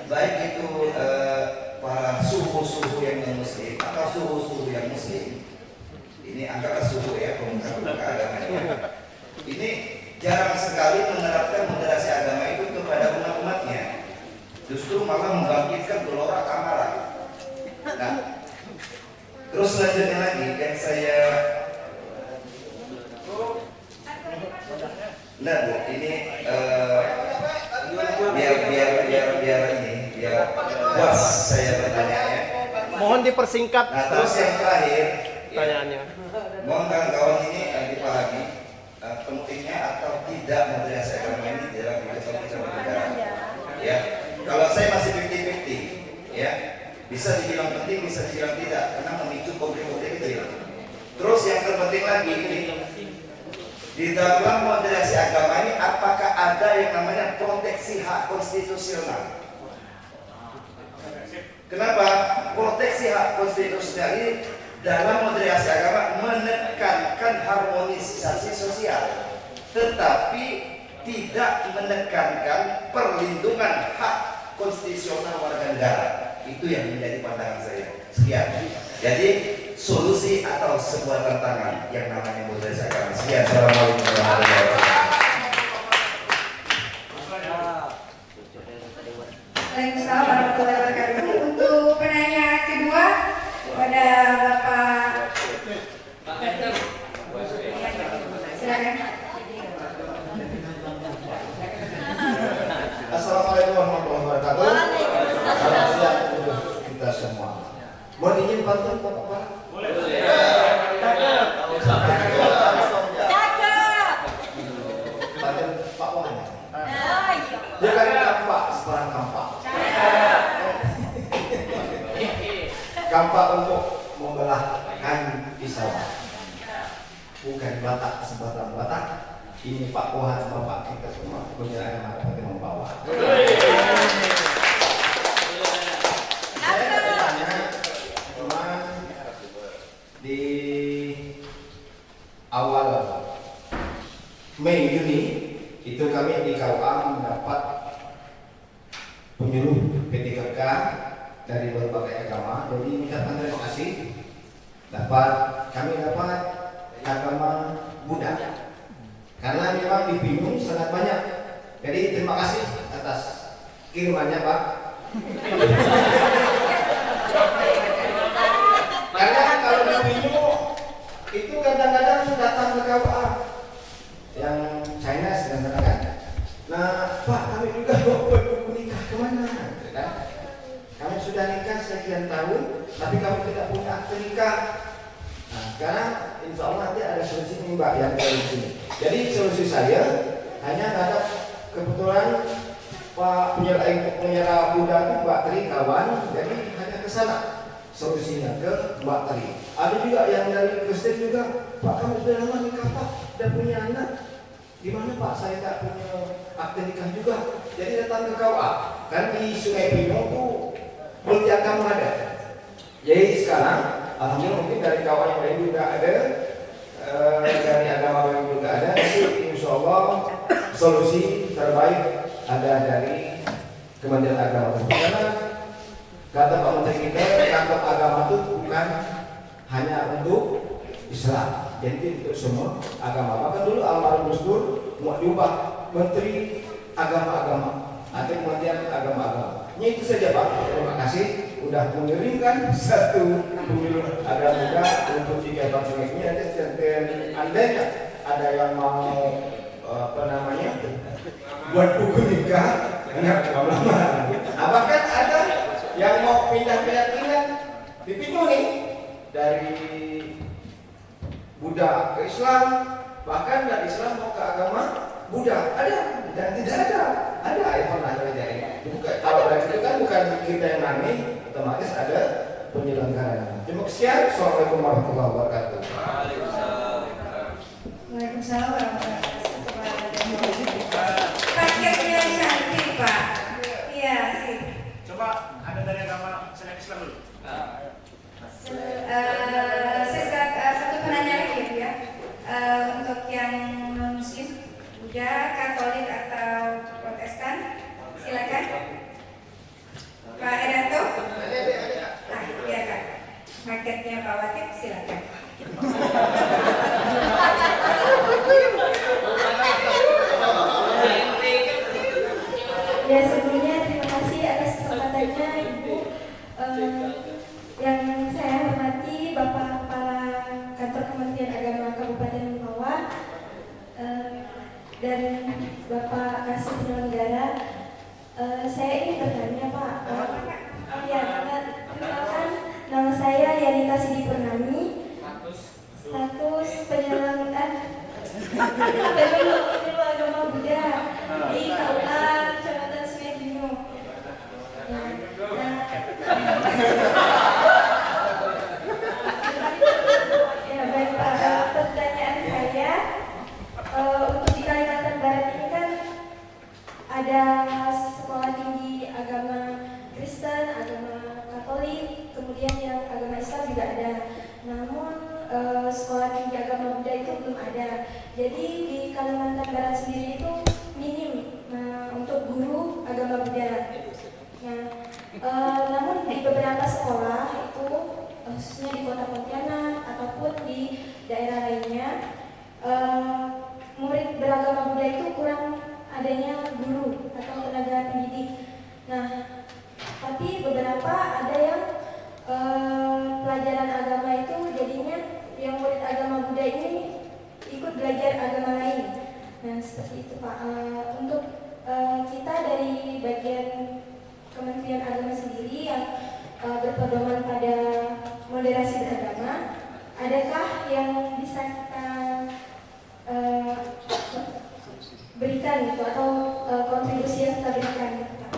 baik itu para suhu-suhu yang non-muslim atau suhu-suhu yang muslim, ini anggaplah suhu ya, bukan agamanya. Ini jarang sekali menerapkan moderasi agama itu kepada umat-umatnya. Justru malah membangkitkan gelora amarah. Nah, terus selanjutnya lagi yang saya Bu, ini biar puas saya bertanya. Mohon dipersingkat. Nah, terus yang terakhir pertanyaannya. Mohon kawan-kawan ini dipahami pentingnya atau tidak moderasi agama ini dalam kehidupan kita bernegara. Ya, kalau saya masih 50-50, ya, bisa dibilang penting, bisa dibilang tidak, karena memicu konflik-konflik kecil. Terus yang terpenting lagi ini, di dalam moderasi agama ini apakah ada yang namanya proteksi hak konstitusional? Kenapa? Proteksi hak konstitusional ini dalam moderasi agama menekankan harmonisasi sosial, tetapi tidak menekankan perlindungan hak konstitusional warga negara. Itu yang menjadi pandangan saya. Sekian. Jadi solusi atau sebuah tantangan yang namanya moderasi agama. Sekian. Assalamualaikum warahmatullahi wabarakatuh. Waalaikumsalam warahmatullahi wabarakatuh. Untuk penanya kedua pada Bapak, silakan. Assalamualaikum warahmatullahi wabarakatuh. Selamat siang untuk kita semua. Mohon izin pantun Pak. Boleh. Pantun Pak Wan. Bukan kampak, seorang kampak. Kampak untuk membelah kayu di sawah. Bukan batak sebatang batak. Ini Pak Tuhan Bapak kita semua punya agama dapat membawa. Saya bertanya, cuma di awal Mei Juni itu kami di KUA mendapat penyuluh P3K dari berbagai agama. Jadi minta terima kasih. Kami dapat agama Buddha. Karena memang di Pinjung sangat banyak. Jadi terima kasih atas kirimannya Pak. Karena kalau di Pinjung itu kadang-kadang datang ke KUA yang China sedang kan. Nah Pak, kami juga mau nikah kemana? Kan? Kami sudah nikah sekian tahun, tapi kami tidak punya akte nikah. Nah, sekarang insya Allah nanti ada solusi nih Mbak yang dari sini. Jadi solusi saya hanya ada kebetulan Pak penyerah Buddha itu Mbak Tri kawan, jadi hanya ke sana solusinya ke Mbak Tri. Ada juga yang dari Kristen juga, Pak kami sudah lama nikah Pak, sudah punya anak. Gimana Pak, saya tak punya akte nikah juga. Jadi datang ke KUA. Kan di Sungai Pinjong tuh multi agama ada. Jadi sekarang alhamdulillah mungkin dari kawan yang lain juga ada, dari agama lain juga ada. Jadi insya Allah solusi terbaik ada dari Kementerian Agama. Karena kata Pak Menteri kita, kantor agama itu bukan hanya untuk Islam, jadi untuk semua agama. Bahkan dulu almarhum Gus Dur mau diubah Menteri Agama-agama atau Kementerian Agama-agama. Ini itu saja Pak. Terima kasih sudah mengirimkan satu pemilu agama muda untuk kegiatan sungai ini. Andainya ada yang mau buat buku nikah, bahkan ada yang mau pindah keyakinan di Pinjung nih dari Buddha ke Islam, bahkan dari Islam mau ke agama Buddha. Ada dan tidak ada. Ada yang pernah terjadi. Bukan, kalau itu kan bukan kita yang nami, otomatis ada penyelenggaraan. Terima kasih. Assalamualaikum warahmatullahi wabarakatuh. Waalaikumsalam warahmatullahi wabarakatuh. Paketnya cantik Pak. Iya sih. Coba ada dari agama selain Islam dulu. Satu penanya lagi ya. Untuk yang non-Muslim, Buddha, Katolik atau Protestan, silakan. Pak Edanto. Ah, iya Kak. Paketnya Pak Watip, silakan. Ya sebelumnya terima kasih atas kesempatannya Ibu. Yang saya hormati Bapak Kepala Kantor Kementerian Agama Kabupaten Mempawah dan Bapak Kasih Penyelenggara. Saya ingin bertanya Pak. Ya, perkenalkan nama saya Yanita Sidi Purnami. Status penyelenggaraan Pemilu Agama Buddha di KUA Kecamatan Sungai Dino. Ya baik Pak, pertanyaan saya untuk di Kalimantan Barat ini kan ada sekolah tinggi agama Kristen, agama Katolik, kemudian yang agama Islam juga ada. Namun sekolah tinggi agama Buddha itu belum ada. Jadi di Kalimantan Barat sendiri itu minim untuk guru agama Buddha. Namun di beberapa sekolah itu khususnya di Kota Pontianak ataupun di daerah lainnya murid beragama Buddha itu kurang adanya guru atau tenaga pendidik. Nah, tapi beberapa ada yang pelajaran agama itu jadinya yang murid agama Buddha ini ikut belajar agama lain. Nah seperti itu Pak. Untuk kita dari bagian Kementerian Agama sendiri yang berpedoman pada moderasi beragama, adakah yang bisa kita berikan gitu atau kontribusi yang kita berikan gitu Pak?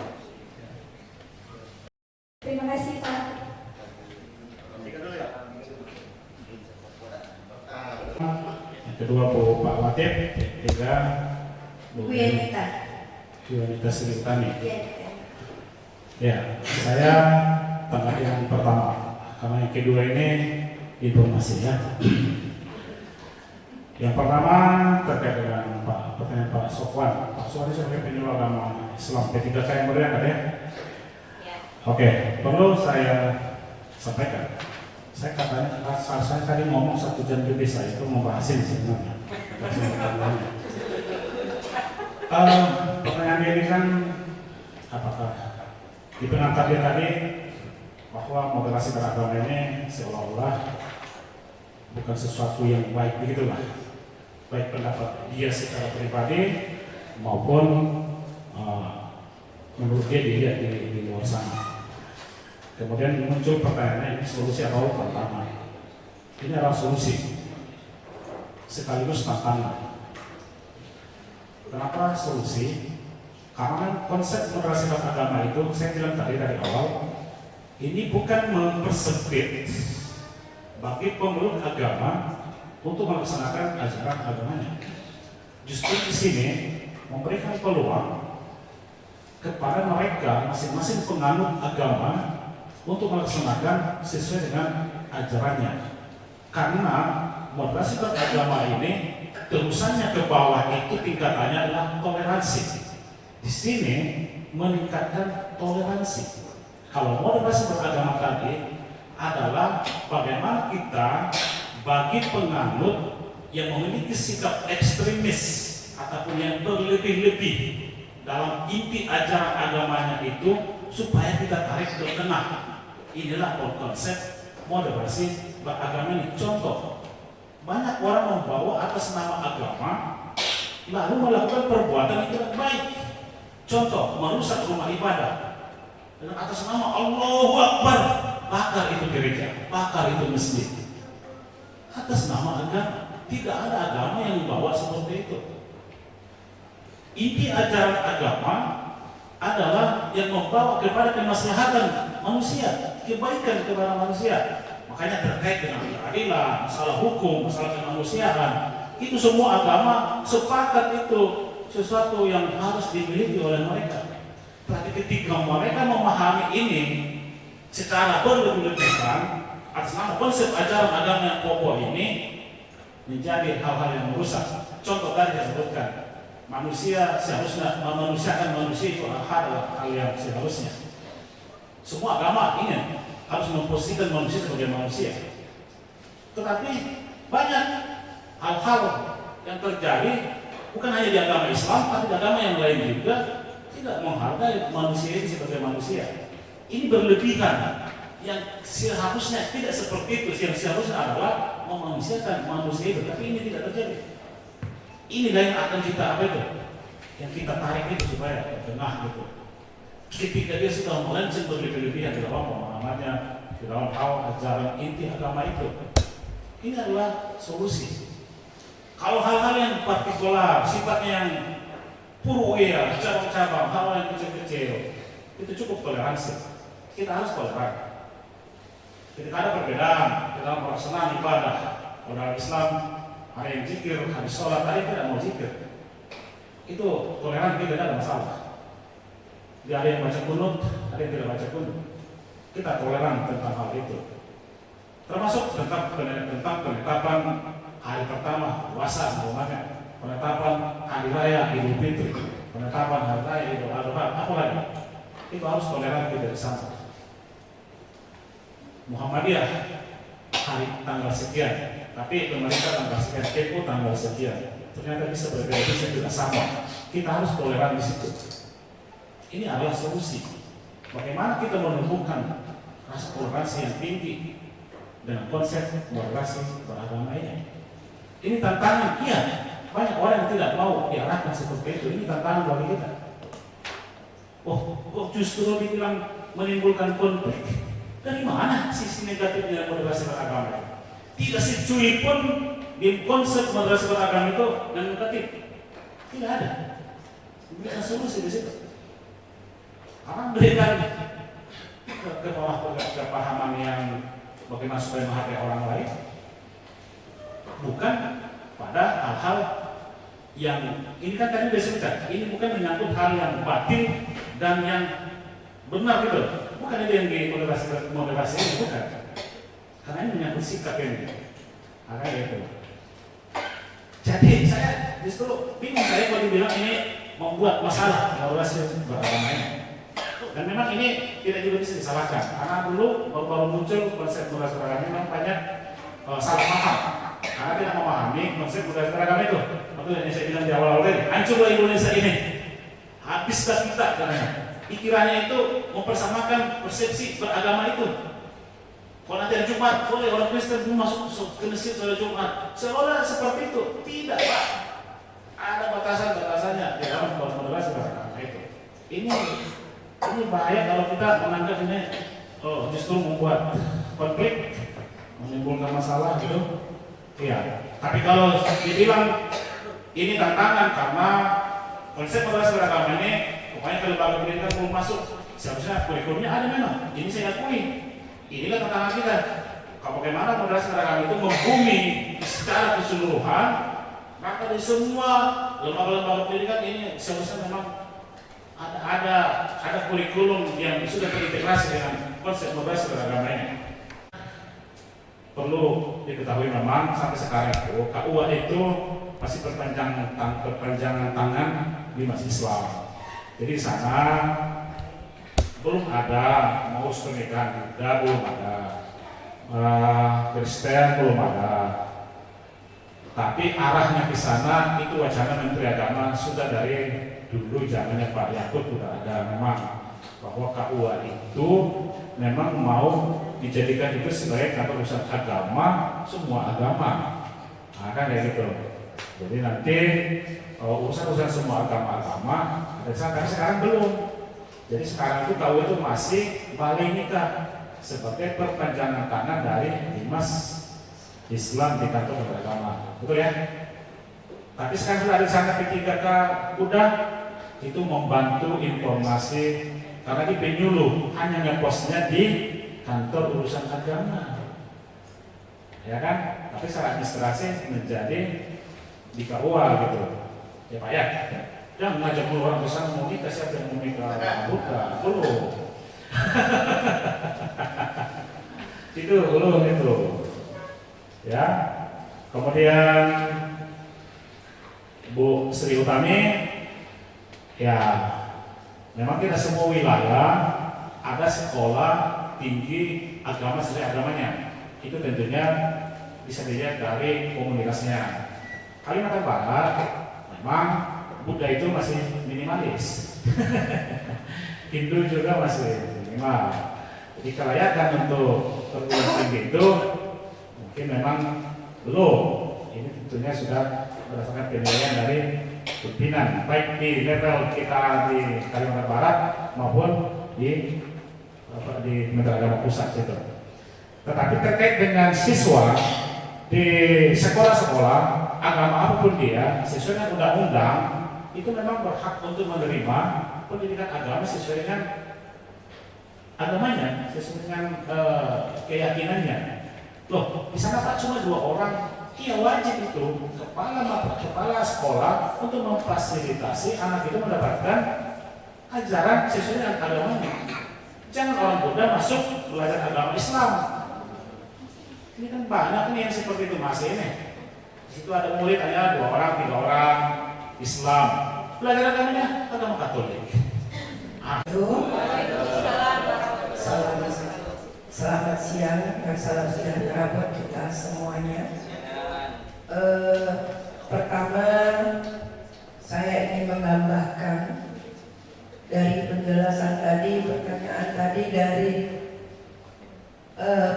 Terima kasih Pak. Yang kedua Bu Pak Watip, ketiga Bu Yanita. Sri Utami. Iya. Ya, saya tanggapi yang pertama, karena yang kedua ini informasi ya. Yang pertama terkait dengan pertanyaan Pak Sofwan. Pak Sofwan ini sebagai penyuluh agama Islam P3K yang mulia kan ya? Oke, perlu saya sampaikan. Saya katanya, saya tadi ngomong 1 jam lebih, saya itu membahas ini sebenarnya. Pertanyaan ini kan, apakah di pengantar dia tadi bahwa moderasi beragama ini seolah-olah bukan sesuatu yang baik begitulah, baik pendapat dia secara pribadi maupun menurut dia dilihat di luar sana. Kemudian muncul pertanyaannya, ini solusi atau tantangan? Ini adalah solusi sekaligus tantangan. Kenapa solusi? Karena konsep moderasi beragama itu saya bilang tadi dari awal, ini bukan mempersempit bagi pemeluk agama untuk melaksanakan ajaran agamanya. Justru di sini memberikan peluang kepada mereka masing-masing penganut agama untuk melaksanakan sesuai dengan ajarannya. Karena moderasi beragama ini terusannya ke bawah itu tingkatannya adalah toleransi. Di sini meningkatkan toleransi. Kalau moderasi beragama tadi adalah bagaimana kita bagi penganut yang memiliki sikap ekstremis ataupun yang berlebih-lebih dalam inti ajaran agamanya itu supaya kita tarik ke tengah. Inilah konsep moderasi beragama ini. Contoh, banyak orang membawa atas nama agama lalu melakukan perbuatan yang tidak baik. Contoh, merusak rumah ibadah dengan atas nama Allahu Akbar, bakar itu gereja, bakar itu masjid. atas nama agama. Tidak ada agama yang membawa seperti itu. Inti ajaran agama adalah yang membawa kepada kemaslahatan manusia, kebaikan kepada manusia. Makanya terkait dengan keadilan, masalah hukum, masalah kemanusiaan, itu semua agama sepakat itu sesuatu yang harus dimiliki oleh mereka. Tapi ketika mereka memahami ini secara berlebihan atas nama konsep ajaran agama yang pokok ini, menjadi hal-hal yang merusak. Contoh tadi saya sebutkan, manusia seharusnya memanusiakan manusia itu adalah hal yang seharusnya. Semua agama ingin harus memposisikan manusia sebagai manusia. Tetapi banyak hal-hal yang terjadi bukan hanya di agama Islam, tapi di agama yang lain juga tidak menghargai manusia ini sebagai manusia. Ini berlebihan. Yang seharusnya tidak seperti itu. Yang seharusnya adalah memanusiakan manusia itu, tapi ini tidak terjadi. Inilah yang akan kita apa itu? Yang kita tarik itu supaya ke tengah gitu. Ketika dia sudah melenceng berlebihan di dalam pemahamannya, di dalam hal ajaran inti agama itu, ini adalah solusi. Kalau hal-hal yang partikular, sifatnya yang purwira, cabang-cabang, hal yang kecil-kecil, itu cukup toleransi. Kita harus toleran. Ketika ada perbedaan dalam pelaksanaan ibadah, dalam Islam ada yang zikir, ada sholat, ada yang tidak mau zikir, itu toleran, tidak ada masalah. Dia ada yang baca kunut, ada yang tidak baca kunut. Kita toleran tentang hal itu. Termasuk tentang penetapan hari pertama puasa, penetapan hari raya Idul Fitri, penetapan hari raya Idul Adha, apa lagi? Itu harus toleran, tidak sama. Muhammadiyah hari tanggal sekian, tapi pemerintah tanggal sekian, TPU tanggal sekian. Ternyata bisa berbeda, bisa tidak sama. Kita harus toleran di situ. Ini adalah solusi. Bagaimana kita menumbuhkan rasa toleransi yang tinggi dengan konsep moderasi beragama ini? Ini tantangan, iya. Banyak orang yang tidak mau diarahkan seperti itu. Ini tantangan bagi kita. Oh, kok justru dibilang menimbulkan konflik? Dari mana sisi negatifnya moderasi beragama? Tidak secuil pun di konsep moderasi beragama itu yang negatif. Tidak ada. Berikan solusi di situ. Karena berikan kepahaman yang bagaimana supaya menghargai orang lain, bukan pada hal-hal yang ini kan tadi disebutkan. Ini bukan menyangkut hal yang batin dan yang benar gitu. Bukan itu yang di moderasi ini, bukan. Karena ini menyangkut sikap ini. Makanya itu. Jadi saya justru bingung saya kalau dibilang ini membuat masalah moderasi beragama ini. Dan memang ini tidak juga bisa disalahkan. Karena dulu baru muncul konsep moderasi beragama ini memang banyak salah paham. Karena tidak memahami konsep moderasi beragama itu. Waktu yang saya bilang di awal-awal tadi, hancurlah Indonesia ini. Habislah kita katanya. Pikirannya itu mempersamakan persepsi beragama itu. Kalau nanti hari Jumat, boleh orang Kristen masuk ke masjid pada Jumat. Seolah seperti itu. Tidak, Pak. Ada batasan-batasannya di dalam moderasi beragama itu. Ini bahaya kalau kita menangkap ini justru membuat konflik, menimbulkan masalah gitu. Iya. Tapi kalau dibilang ini tantangan karena konsep moderasi beragama ini, pokoknya kalau lembaga pendidikan belum masuk, seharusnya kurikulumnya ada memang. Ini saya akui. Inilah tantangan kita. Kalau bagaimana moderasi beragama itu membumi secara keseluruhan, maka di semua lembaga-lembaga pendidikan ini seharusnya memang ada kurikulum yang sudah terintegrasi dengan konsep moderasi beragama ini. Perlu diketahui memang sampai sekarang itu KUA itu masih perpanjangan tangan di Masjid Islam. Jadi di sana belum ada mau pernikahan Buddha, belum ada Kristen, belum ada. Tapi arahnya ke sana itu wacana Menteri Agama sudah dari dulu zamannya Pak Yakut sudah ada memang bahwa KUA itu memang mau dijadikan itu sebagai kantor urusan agama, semua agama. Nah, kan kayak gitu. Jadi nanti urusan-urusan semua agama-agama, tapi sekarang belum. Jadi sekarang itu KUA itu masih balik nikah sebagai perpanjangan tangan dari Dimas Islam di kantor Kementerian Agama, betul ya? Tapi sekarang sudah ada sana P3K, udah itu membantu informasi karena di penyuluh hanya ngepostnya di kantor urusan agama, ya kan? Tapi secara administrasi menjadi di KUA gitu, ya Pak ya. Jangan ngajak dulu orang ke sana mau nikah, siapa yang mau nikah? Bukan, dulu. Itu dulu itu. Ya. Kemudian Bu Sri Utami, ya memang tidak semua wilayah ada sekolah tinggi agama sesuai agamanya. Itu tentunya bisa dilihat dari komunitasnya. Kalimantan Barat memang Buddha itu masih minimalis. Hindu juga masih minimal. Jadi kelayakan untuk perguruan tinggi itu mungkin memang belum. Ini tentunya sudah berdasarkan penilaian dari pimpinan, baik di level kita di Kalimantan Barat maupun di Kementerian Agama Pusat itu. Tetapi terkait dengan siswa di sekolah-sekolah agama apapun dia, sesuai dengan undang-undang itu memang berhak untuk menerima pendidikan agama sesuai dengan agamanya, sesuai dengan keyakinannya. Loh, di sana Pak cuma 2 orang, iya wajib itu kepala sekolah untuk memfasilitasi anak itu mendapatkan ajaran sesuai dengan agamanya. Jangan orang Buddha masuk belajar agama Islam. Ini kan banyak nih yang seperti itu masih ini. Di situ ada murid hanya 2 orang, 3 orang Islam, belajar agamanya agama Katolik. Selamat siang dan salam sejahtera buat kita semuanya. Pertama, saya ingin menambahkan dari penjelasan tadi, pertanyaan tadi dari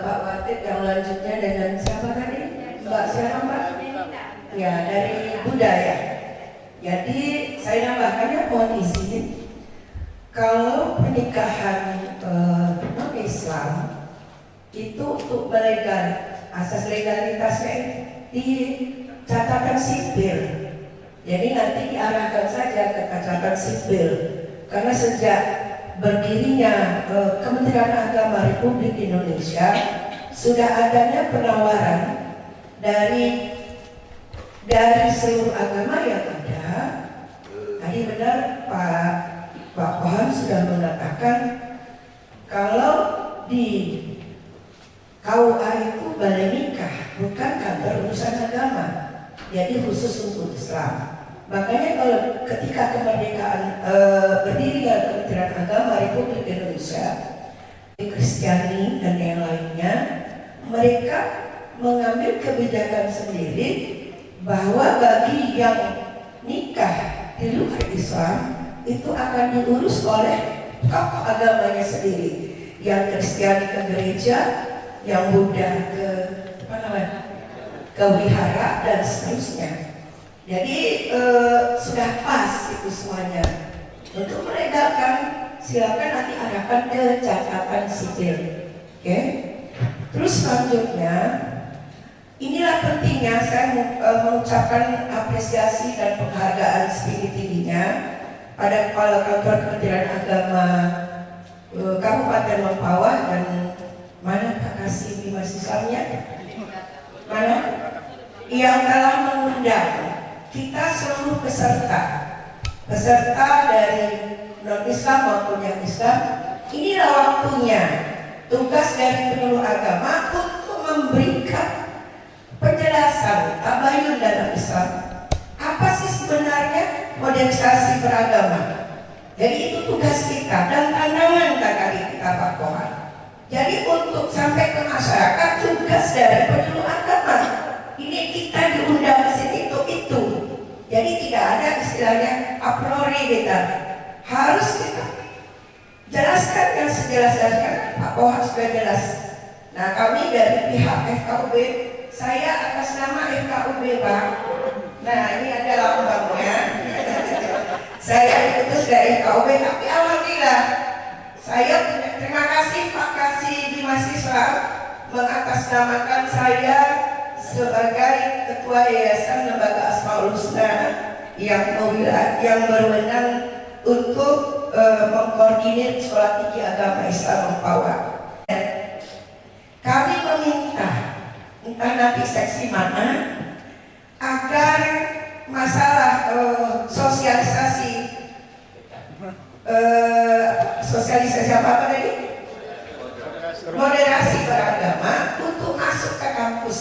Pak Watit, yang lanjutnya dengan siapa tadi? Mbak siapa Mbak? Ya, dari budaya. Jadi saya nambahkannya mohon izin, kalau pernikahan non-Islam itu untuk melegal, asas legalitasnya di catatan sipil. Jadi nanti diarahkan saja ke catatan sipil. Karena sejak berdirinya Kementerian Agama Republik Indonesia sudah adanya penawaran dari seluruh agama yang ada. Tadi benar Pak Pohan sudah mengatakan kalau di KUA itu balai nikah, bukan kantor urusan agama. Jadi khusus untuk Islam. Makanya kalau ketika kemerdekaan berdirinya Kementerian Agama Republik Indonesia, Kristiani dan yang lainnya, mereka mengambil kebijakan sendiri bahwa bagi yang nikah di luar Islam itu akan diurus oleh tokoh agamanya sendiri. Yang Kristiani ke gereja, yang Buddha ke wihara dan seterusnya. Jadi sudah pas itu semuanya. Untuk melegalkan silakan nanti arahkan ke catatan sipil. Oke? Terus selanjutnya, inilah pentingnya saya mengucapkan apresiasi dan penghargaan setinggi-tingginya pada Kepala Kantor Kementerian Agama Kabupaten Mempawah dan mana Pak Kasih Bimas Islamnya? Mana? Yang telah mengundang kita seluruh peserta dari non-Islam maupun yang Islam. Inilah waktunya tugas dari penyuluh agama untuk memberikan penjelasan tabayun dalam Islam. Apa sih sebenarnya modernisasi beragama? Jadi itu tugas kita dan tantangan kali kita Pak Pohan. Jadi untuk sampai ke masyarakat tugas dari penyuluh agama. Ini kita diundang ke sini itu. Jadi tidak ada istilahnya a priori kita. Harus kita jelaskan yang sejelas-jelasnya. Pak Pohan sudah jelas. Nah kami dari pihak FKUB, saya atas nama FKUB Pak. Nah ini ada lambangnya. Saya diutus dari FKUB, tapi alhamdulillah saya terima kasih Pak Kasih di mahasiswa mengatasnamakan saya sebagai Ketua Yayasan Lembaga Asmaul Husna yang berwenang untuk mengkoordinir Sekolah Tinggi Agama Islam Mempawah. Kami meminta, entah nanti seksi mana, agar masalah sosialisasi apa tadi? Moderasi beragama untuk masuk ke kampus.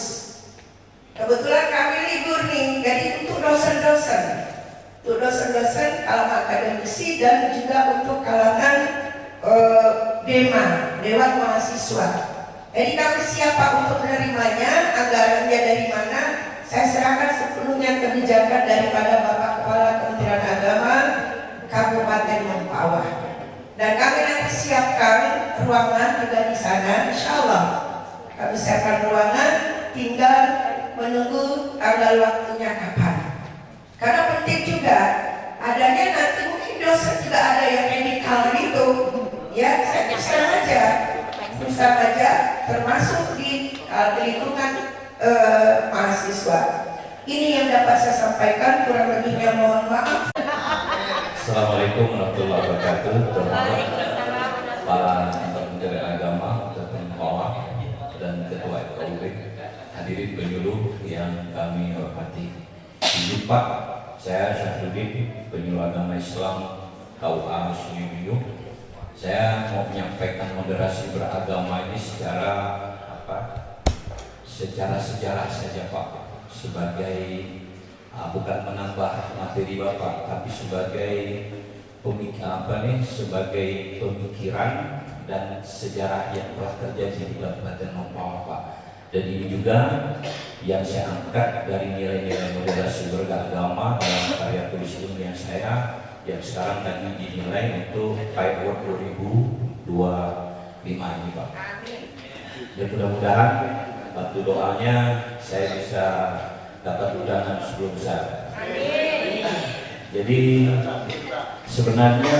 Kebetulan kami libur nih, jadi untuk dosen-dosen, kalangan akademisi dan juga untuk kalangan Dewan Mahasiswa. Jadi kami siapa untuk menerimanya, anggarannya dari mana? Saya serahkan sepenuhnya kebijakan daripada Bapak Kepala Kementerian Agama Kabupaten Mempawah. Dan kami nanti siapkan ruangan juga di sana, insya Allah. Kami siapkan ruangan, tinggal menunggu tanggal waktunya kapan. Karena penting juga adanya nanti mungkin dosen juga ada yang medikal gitu, ya saya bisa aja termasuk di lingkungan mahasiswa. Ini yang dapat saya sampaikan, kurang lebihnya mohon maaf. Assalamualaikum warahmatullahi wabarakatuh. Terhormat para Menteri Agama, Ketua Mempawah dan Ketua FKUB, hadirin penyuluh yang kami hormati. Jumpa, saya Syahruddin, penyuluh agama Islam KUA Sungai. Saya mau menyampaikan moderasi beragama ini secara sejarah saja Pak, sebagai bukan menambah materi Bapak, tapi sebagai sebagai pemikiran dan sejarah yang telah terjadi di Kabupaten Mempawah Pak. Dan ini juga yang saya angkat dari nilai-nilai moderasi beragama dalam karya tulis ilmiah saya yang sekarang lagi dinilai untuk PAI Award 2025 ini Pak. Dan mudah-mudahan bantu doanya saya bisa dapat undangan 10 besar. Jadi sebenarnya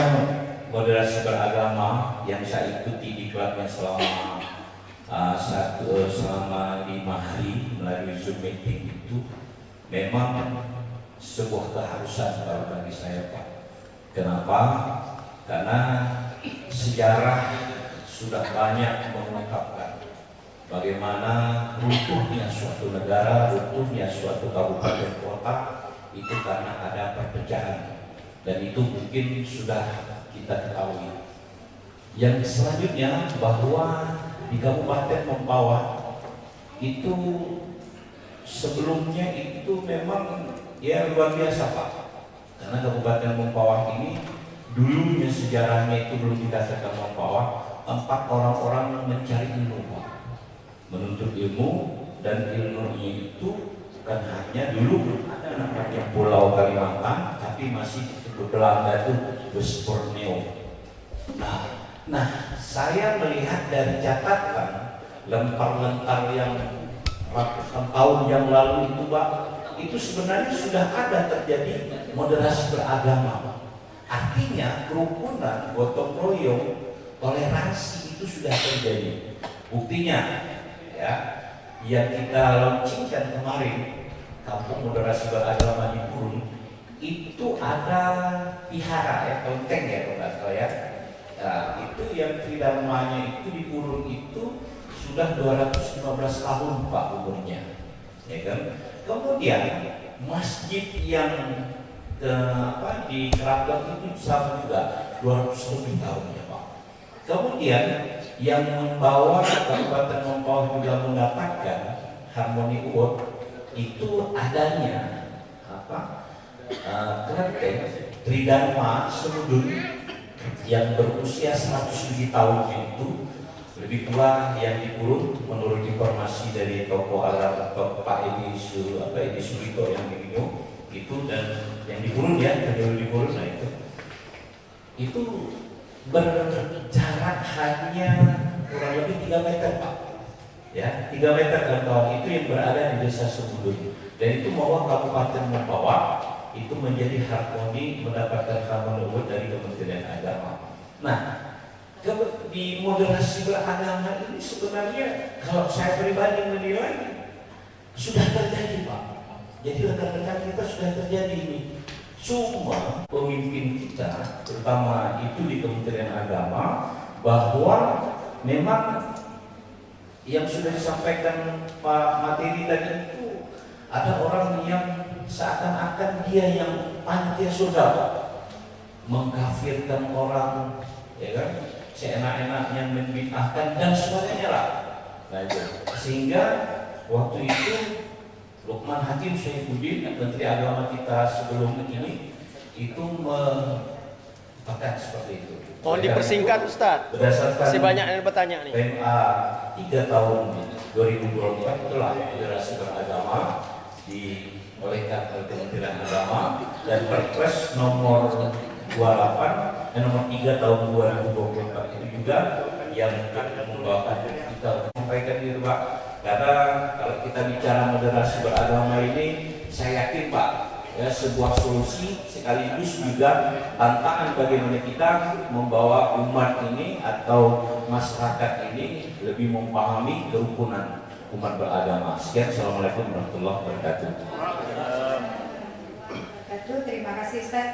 moderasi beragama yang saya ikuti di klubnya selama 5 hari melalui Zoom meeting itu memang sebuah keharusan kalau bagi saya Pak. Kenapa? Karena sejarah sudah banyak mengungkapkan bagaimana runtuhnya suatu negara, runtuhnya suatu kabupaten kota itu karena ada perpecahan, dan itu mungkin sudah kita ketahui. Yang selanjutnya bahwa di Kabupaten Mempawah itu sebelumnya itu memang ya luar biasa Pak, karena Kabupaten Mempawah ini dulunya sejarahnya itu belum dikatakan Mempawah, tempat orang-orang mencari ilmu Pak, menuntut ilmu, dan ilmunya itu bukan hanya dulu ada namanya Pulau Kalimantan, tapi masih disebut Belanda itu West Borneo. Nah, saya melihat dari catatan lempar-lentar yang ratusan tahun yang lalu itu Pak, itu sebenarnya sudah ada terjadi moderasi beragama. Artinya kerukunan, gotong royong, toleransi itu sudah terjadi. Buktinya ya, yang kita launchingkan kemarin, Kampung Moderasi Beragama di Purun, itu ada vihara ya, kelenteng ya kalau nggak salah ya. Nah, itu yang tridharmanya itu di Purun itu sudah 215 tahun Pak umurnya, ya kan? Kemudian masjid yang di Keraton itu sama juga 200 lebih tahunnya Pak. Kemudian yang membawa Kabupaten Mempawah juga mendapatkan Harmony Award itu adanya kelenteng Tridharma Semudun yang berusia 107 tahunnya itu lebih tua yang di Purun, menurut informasi dari tokoh alam Pak Edi Surito yang di Mino itu, dan yang di Purun ya, yang di Purun, nah itu berjarak hanya kurang lebih 3 meter Pak, ya 3 meter kawan-kawan, itu yang berada di Desa Semudun, dan itu membawa Kabupaten Mempawah itu menjadi harmoni, mendapatkan Harmony Award dari Kementerian Agama. Nah, di moderasi beragama ini sebenarnya kalau saya pribadi menilai Sudah terjadi Pak. Jadi rekan-rekan kita sudah terjadi ini. Cuma pemimpin kita, terutama itu di Kementerian Agama, bahwa memang yang sudah disampaikan Pak Materi tadi itu ada orang yang seakan-akan dia yang pantai surga, mengkafirkan orang, ya kan, seenak-enaknya membid'ahkan dan sebagainya lah. Nah, itu. Sehingga waktu itu Lukman Hakim Syaifuddin, Menteri Agama kita sebelum ini, itu mengatakan seperti itu. Mohon dipersingkat Ustaz. Berdasarkan Masih banyak yang bertanya nih. PMA 3 tahun 2024 itulah Federasi Beragama diolehkan oleh Kementerian Agama, dan Perpres nomor 3 tahun 2024 itu juga yang membawakan kita sampaikan di Pak. Karena kalau kita bicara moderasi beragama ini, saya yakin Pak, ya, sebuah solusi sekaligus juga tantangan bagaimana kita membawa umat ini atau masyarakat ini lebih memahami kerukunan umat beragama. Sekian, Assalamualaikum warahmatullahi wabarakatuh. Terima kasih Ustaz.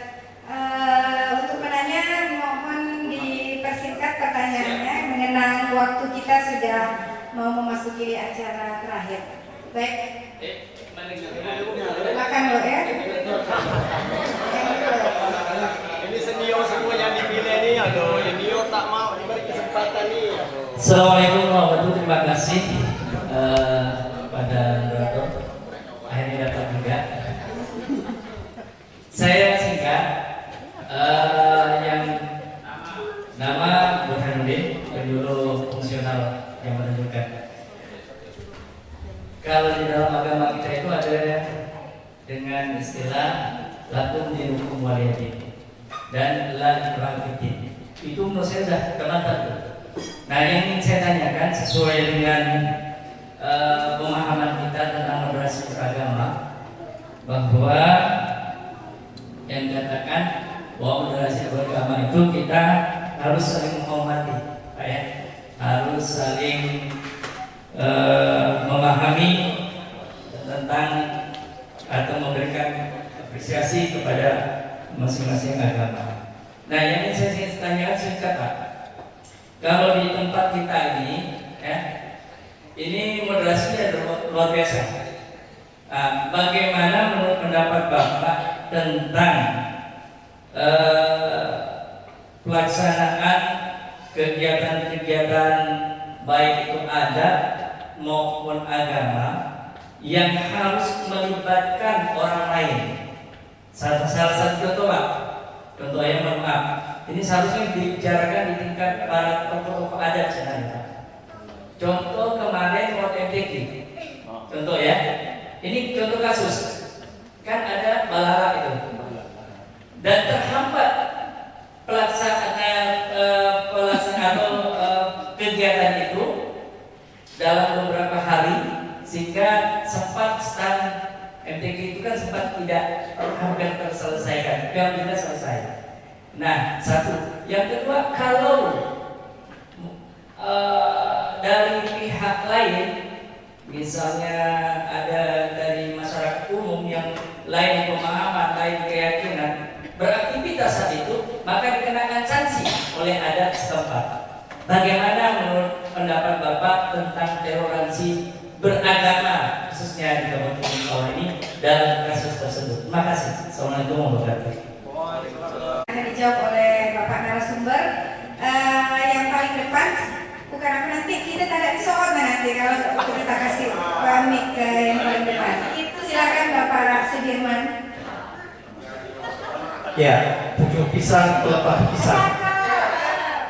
Untuk penanya mohon dipersingkat pertanyaannya mengenang waktu kita sudah mau memasuki acara terakhir. Baik. Silakan lo ya. Ini senior semua yang dipilih nih, aduh, senior tak mau diberi kesempatan nih. Assalamualaikum warahmatullahi wabarakatuh. Terima kasih pada moderator. Akhirnya datang juga. Saya singkat, yang nama Burhanuddin, penyuluh fungsional yang menunjukkan. Kalau di dalam agama kita itu ada dengan istilah lakum dinukum waliyadin dan la ikraha fiddin. Itu menurut saya sudah terlantar tuh. Nah, yang ingin saya tanyakan sesuai dengan pemahaman kita tentang moderasi beragama, bahwa yang dikatakan bahwa moderasi beragama itu kita harus saling menghormati, Pak ya, harus saling memahami tentang atau memberikan apresiasi kepada masing-masing agama. Nah, yang ingin saya tanyakan singkat Pak, kalau di tempat kita ini, ya, ini moderasinya luar biasa. Nah, bagaimana menurut pendapat Bapak tentang pelaksanaan kegiatan-kegiatan baik itu adat maupun agama yang harus melibatkan orang lain? Salah satu contoh Pak, contohnya mohon maaf, ini seharusnya dibicarakan di tingkat para tokoh-tokoh adat sebenarnya. Contoh kemarin World MTQ, contoh ya, ini contoh kasus, kan ada balala itu, dan terhambat pelaksanaan kegiatan itu dalam beberapa hari, sehingga sempat stand MTQ itu kan sempat tidak hampir terselesaikan, yang tidak selesai. Nah, satu. Yang kedua, kalau dari pihak lain, misalnya ada dari masyarakat umum yang lain pemahaman, lain keyakinan, beraktivitas saat itu, maka dikenakan sanksi oleh adat setempat. Bagaimana menurut pendapat Bapak tentang toleransi beragama, khususnya di Kabupaten Bawah ini dalam kasus tersebut? Terima kasih. Assalamualaikum warahmatullahi wabarakatuh. Akan dijawab oleh Bapak narasumber. Yang paling depan, bukan apa nanti kita tidak disoal nanti kalau kita kasih pamit ke yang paling depan. Itu silakan Bapak Sudirman. Ya, pucuk pisang pelepah pisang,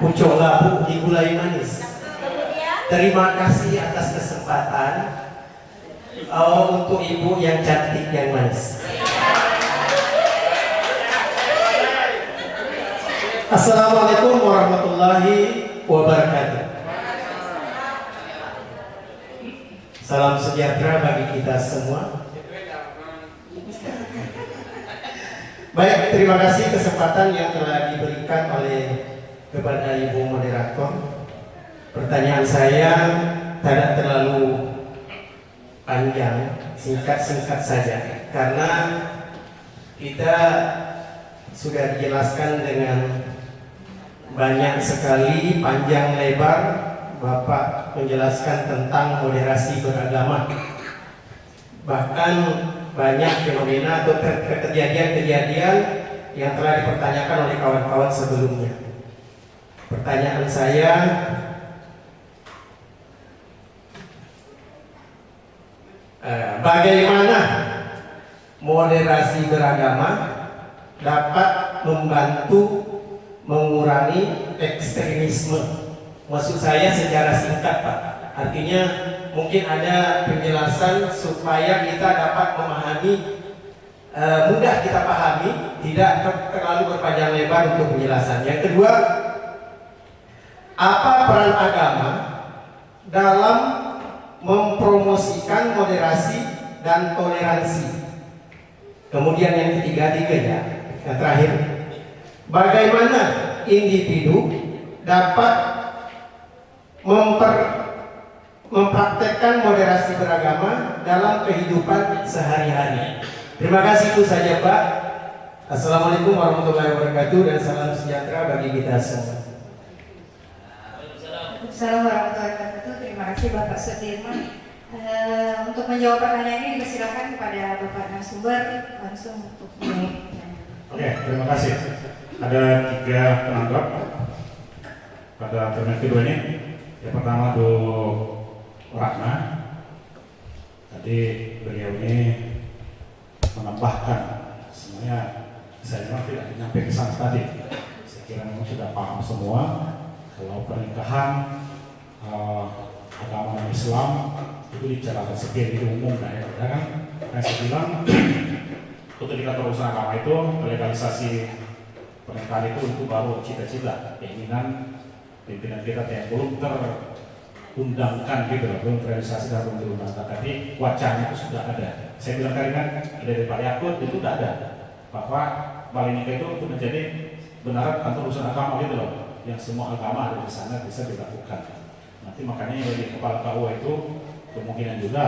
pucuk labu digulai manis. Terima kasih atas kesempatan untuk ibu yang cantik yang manis. Assalamualaikum warahmatullahi wabarakatuh. Salam sejahtera bagi kita semua. Baik, terima kasih kesempatan yang telah diberikan oleh kepada Ibu Moderator. Pertanyaan saya tidak terlalu panjang, singkat-singkat saja, karena kita sudah dijelaskan dengan banyak sekali, panjang lebar. Bapak menjelaskan tentang moderasi beragama. Bahkan banyak fenomena atau kejadian-kejadian yang telah dipertanyakan oleh kawan-kawan sebelumnya. Pertanyaan saya, bagaimana moderasi beragama dapat membantu mengurangi ekstremisme? Maksud saya secara singkat, Pak. Artinya mungkin ada penjelasan supaya kita dapat memahami, mudah kita pahami, tidak terlalu berpanjang lebar untuk penjelasan. Yang kedua, apa peran agama dalam mempromosikan moderasi dan toleransi? Kemudian yang ketiga ya, yang terakhir, bagaimana individu dapat mempraktekkan moderasi beragama dalam kehidupan sehari-hari. Terima kasih, itu saja Pak. Assalamualaikum warahmatullahi wabarakatuh dan salam sejahtera bagi kita semua. Assalamualaikum warahmatullahi wabarakatuh. Terima kasih Bapak Sudirman. Untuk menjawab pertanyaan ini dipersilakan kepada Bapak narasumber langsung untuk menjawab. Oke, terima kasih. Ada 3 penanggap pada termen kedua ini. Yang pertama Bu Ratna. Tadi beliau ini menambahkan, sebenarnya saya memang tidak menyampaikan pesan tadi. Saya kira memang sudah paham semua kalau pernikahan agama dan Islam itu dibicarakan sebagai umum daerah, kan? Saya bilang untuk dikatakan urusan agama itu legalisasi pernikahan itu baru cita-cita, keinginan pimpinan kita yang belum terundangkan gitu loh, belum terrealisasi dan belum terundangkan. Tapi wacana itu sudah ada. Saya bilang tadi kan dari Pak Yakut itu sudah ada bahwa Bali Nikah itu untuk menjadi benar kantor urusan agama gitu loh, yang semua agama ada di sana bisa dilakukan. Nanti makanya dari kepala KUA itu kemungkinan juga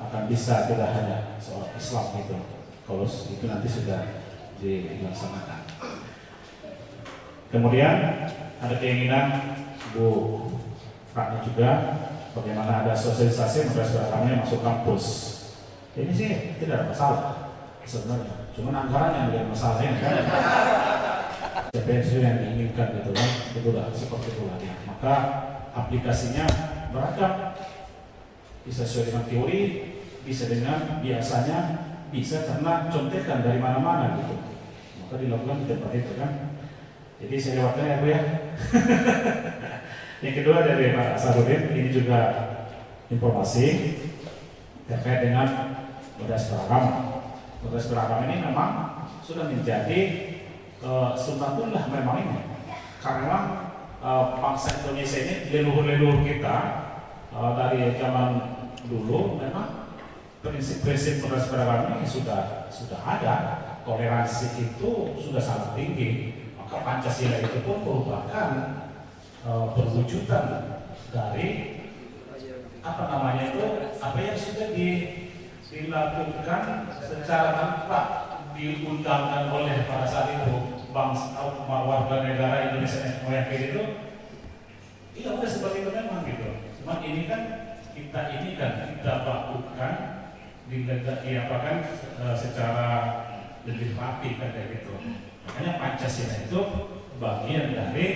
akan bisa tidak hanya soal Islam gitu, kalau itu nanti sudah dilaksanakan. Kemudian ada keinginan Bu Ratna juga bagaimana ada sosialisasi moderasi beragama masuk kampus. Ini sih tidak ada masalah sebenarnya, cuma anggaran yang menjadi masalahnya kan. Siapa yang diinginkan gitu kan, itulah seperti itu lagi. Maka aplikasinya beragam, bisa sesuai dengan teori, bisa dengan biasanya, bisa karena contekan dari mana-mana gitu. Maka dilakukan seperti itu kan. Jadi saya lewatkan ya Bu ya. Yang kedua dari Pak Sarudin, ini juga informasi terkait dengan moderasi beragama. Moderasi beragama ini memang sudah menjadi sunnatullah memang ini. Karena bangsa Indonesia ini leluhur-leluhur kita dari zaman dulu memang prinsip-prinsip moderasi beragama ini sudah ada. Toleransi itu sudah sangat tinggi. Maka Pancasila itu pun merupakan perwujudan dari apa yang sudah dilakukan secara tanpa diundangkan oleh pada saat itu bangsa warga negara Indonesia yang kayak itu. Iya udah seperti itu memang gitu. Cuma ini kan kita lakukan diapakan secara lebih rapi kan kayak gitu. Makanya Pancasila itu bagian dari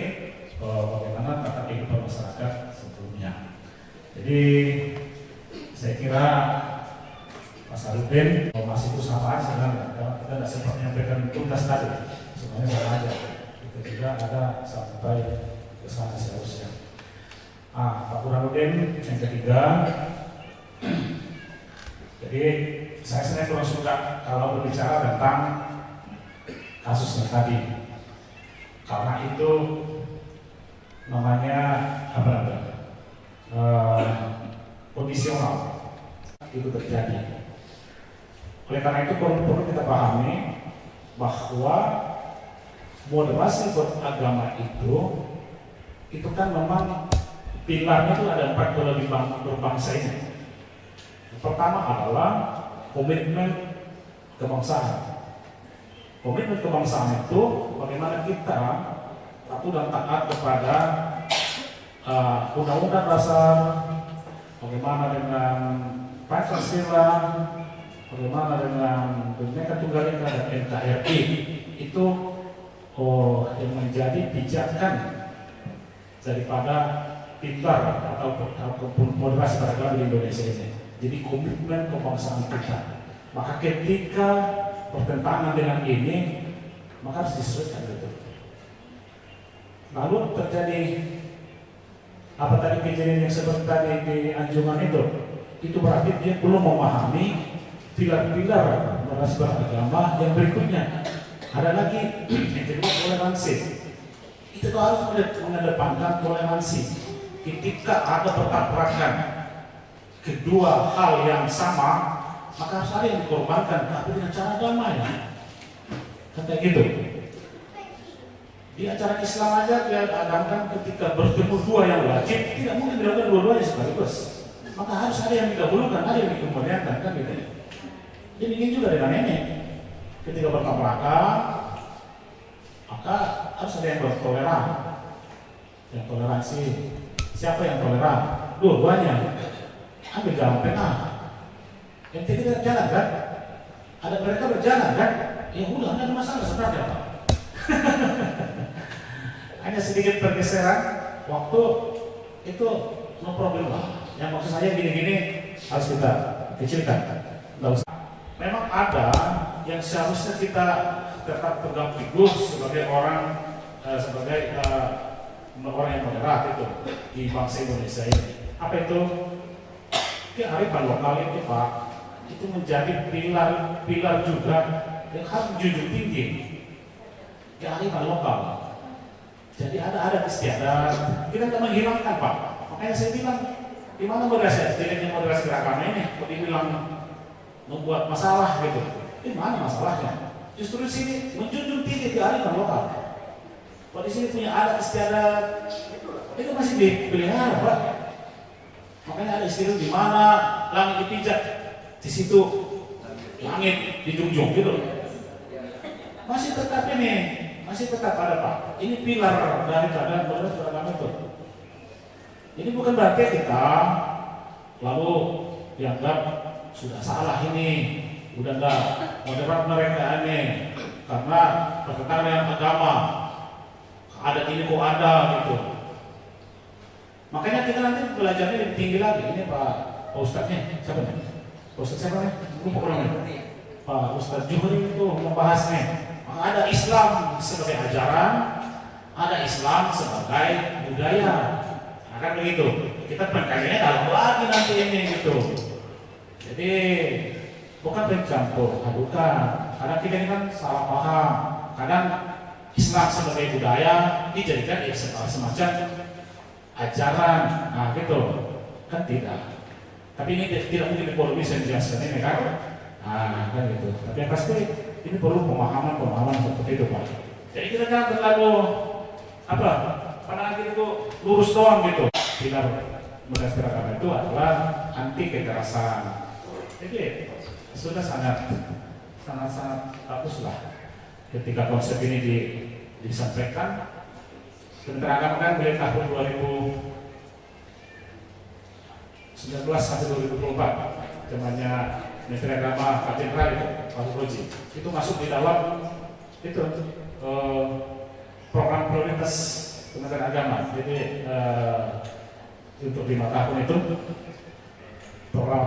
bagaimana tata kehidupan masyarakat sebelumnya. Jadi saya kira Mas Arudin masih itu sama aja sebenarnya. Kita tidak sempat menyampaikan tuntas tadi. Sebenarnya sama aja. Kita juga ada sampai ke sana seharusnya. Pak Burhanuddin yang ketiga. Jadi saya sebenarnya kurang suka kalau berbicara tentang kasusnya tadi. Karena itu namanya kondisional itu terjadi. Oleh karena itu perlu kita pahami bahwa moderasi beragama itu kan memang pilarnya itu ada 4 kalau di berbangsa ini. Pertama adalah komitmen kebangsaan. Komitmen kebangsaan itu bagaimana kita patuh dan taat kepada Undang-Undang Dasar, bagaimana dengan Pancasila, bagaimana dengan Bhinneka Tunggal Ika dan NKRI. Itu yang menjadi pijakan daripada pintar ataupun moderasi beragama di Indonesia ini. Jadi komitmen kebangsaan kita. Maka ketika bertentangan dengan ini, maka harus disesuaikan gitu. Lalu terjadi apa tadi kejadian yang seperti tadi di Anjungan itu berarti dia belum memahami pilar-pilar moderasi beragama yang berikutnya. Ada lagi yang kedua, toleransi. Itu harus mengedepankan toleransi. Ketika ada pertabrakan kedua hal yang sama, maka harus ada yang dikorbankan, tapi dengan cara damai. Kayak gitu. Di acara Islam aja dia adamkan ketika bertemu dua yang wajib, tidak mungkin dilakukan dua-duanya sekaligus. Maka harus ada yang didahulukan, ada yang dikemudiankan, kan gitu. Demikian juga dengan ini. Ketika bertabrakan, maka harus ada yang bertoleran, yang toleransi. Siapa yang toleran? Dua-duanya. Ambil jalan tengah. Yang tidak jalan kan? Ada mereka berjalan kan? Ya udah, nggak ada masalah sebenarnya Pak. Hanya sedikit pergeseran waktu itu no problem lah. Yang maksud saya gini-gini harus kita kecilkan. Nggak usah. Memang ada yang seharusnya kita tetap pegang teguh sebagai orang orang yang moderat itu di bangsa Indonesia ini. Apa itu? Kearifan lokal itu Pak, itu menjadi pilar juga yang harus dijunjung tinggi. Kearifan lokal. Jadi ada istiadat, kita tidak menghilangkan Pak. Makanya saya bilang, di mana moderasi? Jadi moderasi beragama ini, kok dibilang membuat masalah gitu. Di mana masalahnya? Justru di sini menjunjung tinggi kearifan lokal. Kalau di sini punya adat istiadat, itu masih dipelihara Pak. Makanya ada istilah di mana langit dipijak, di situ langit dijunjung gitu. Masih tetap ini, masih tetap ada Pak. Ini pilar daripada moderasi beragama itu. Ini bukan berarti kita lalu dianggap sudah salah ini, udah enggak moderat mereka ini karena bertentangan dengan agama. Adat ini kok ada gitu. Makanya kita nanti belajarnya lebih tinggi lagi. Ini Pak Ustadznya, siapa nih? Pak Ustadz siapa nih? Lupa namanya. Pak Ustadz Juhri itu membahasnya. Ada Islam sebagai ajaran, ada Islam sebagai budaya. Akan begitu. Kita pengkajiannya dalam lagi nanti ini gitu. Jadi bukan pencampur adukan. Kadang kita ini kan salah paham. Kadang Islam sebagai budaya dijadikan semacam ajaran, nah gitu kan tidak. Tapi ini tidak mungkin dipolemik bisa dijelaskan ini kan, nah kan gitu. Tapi yang pasti ini perlu pemahaman seperti itu Pak. Jadi kita jangan terlalu pandangan kita itu lurus doang gitu. Pilar moderasi beragama itu adalah anti kekerasan. Jadi sudah sangat bagus lah ketika konsep ini disampaikan. Kementerian Agama kan mulai tahun 2019 sampai 2024 zamannya Menteri Agama Pak Jenderal itu Pak Roji itu masuk di dalam itu program prioritas Kementerian Agama. Jadi untuk 5 tahun itu program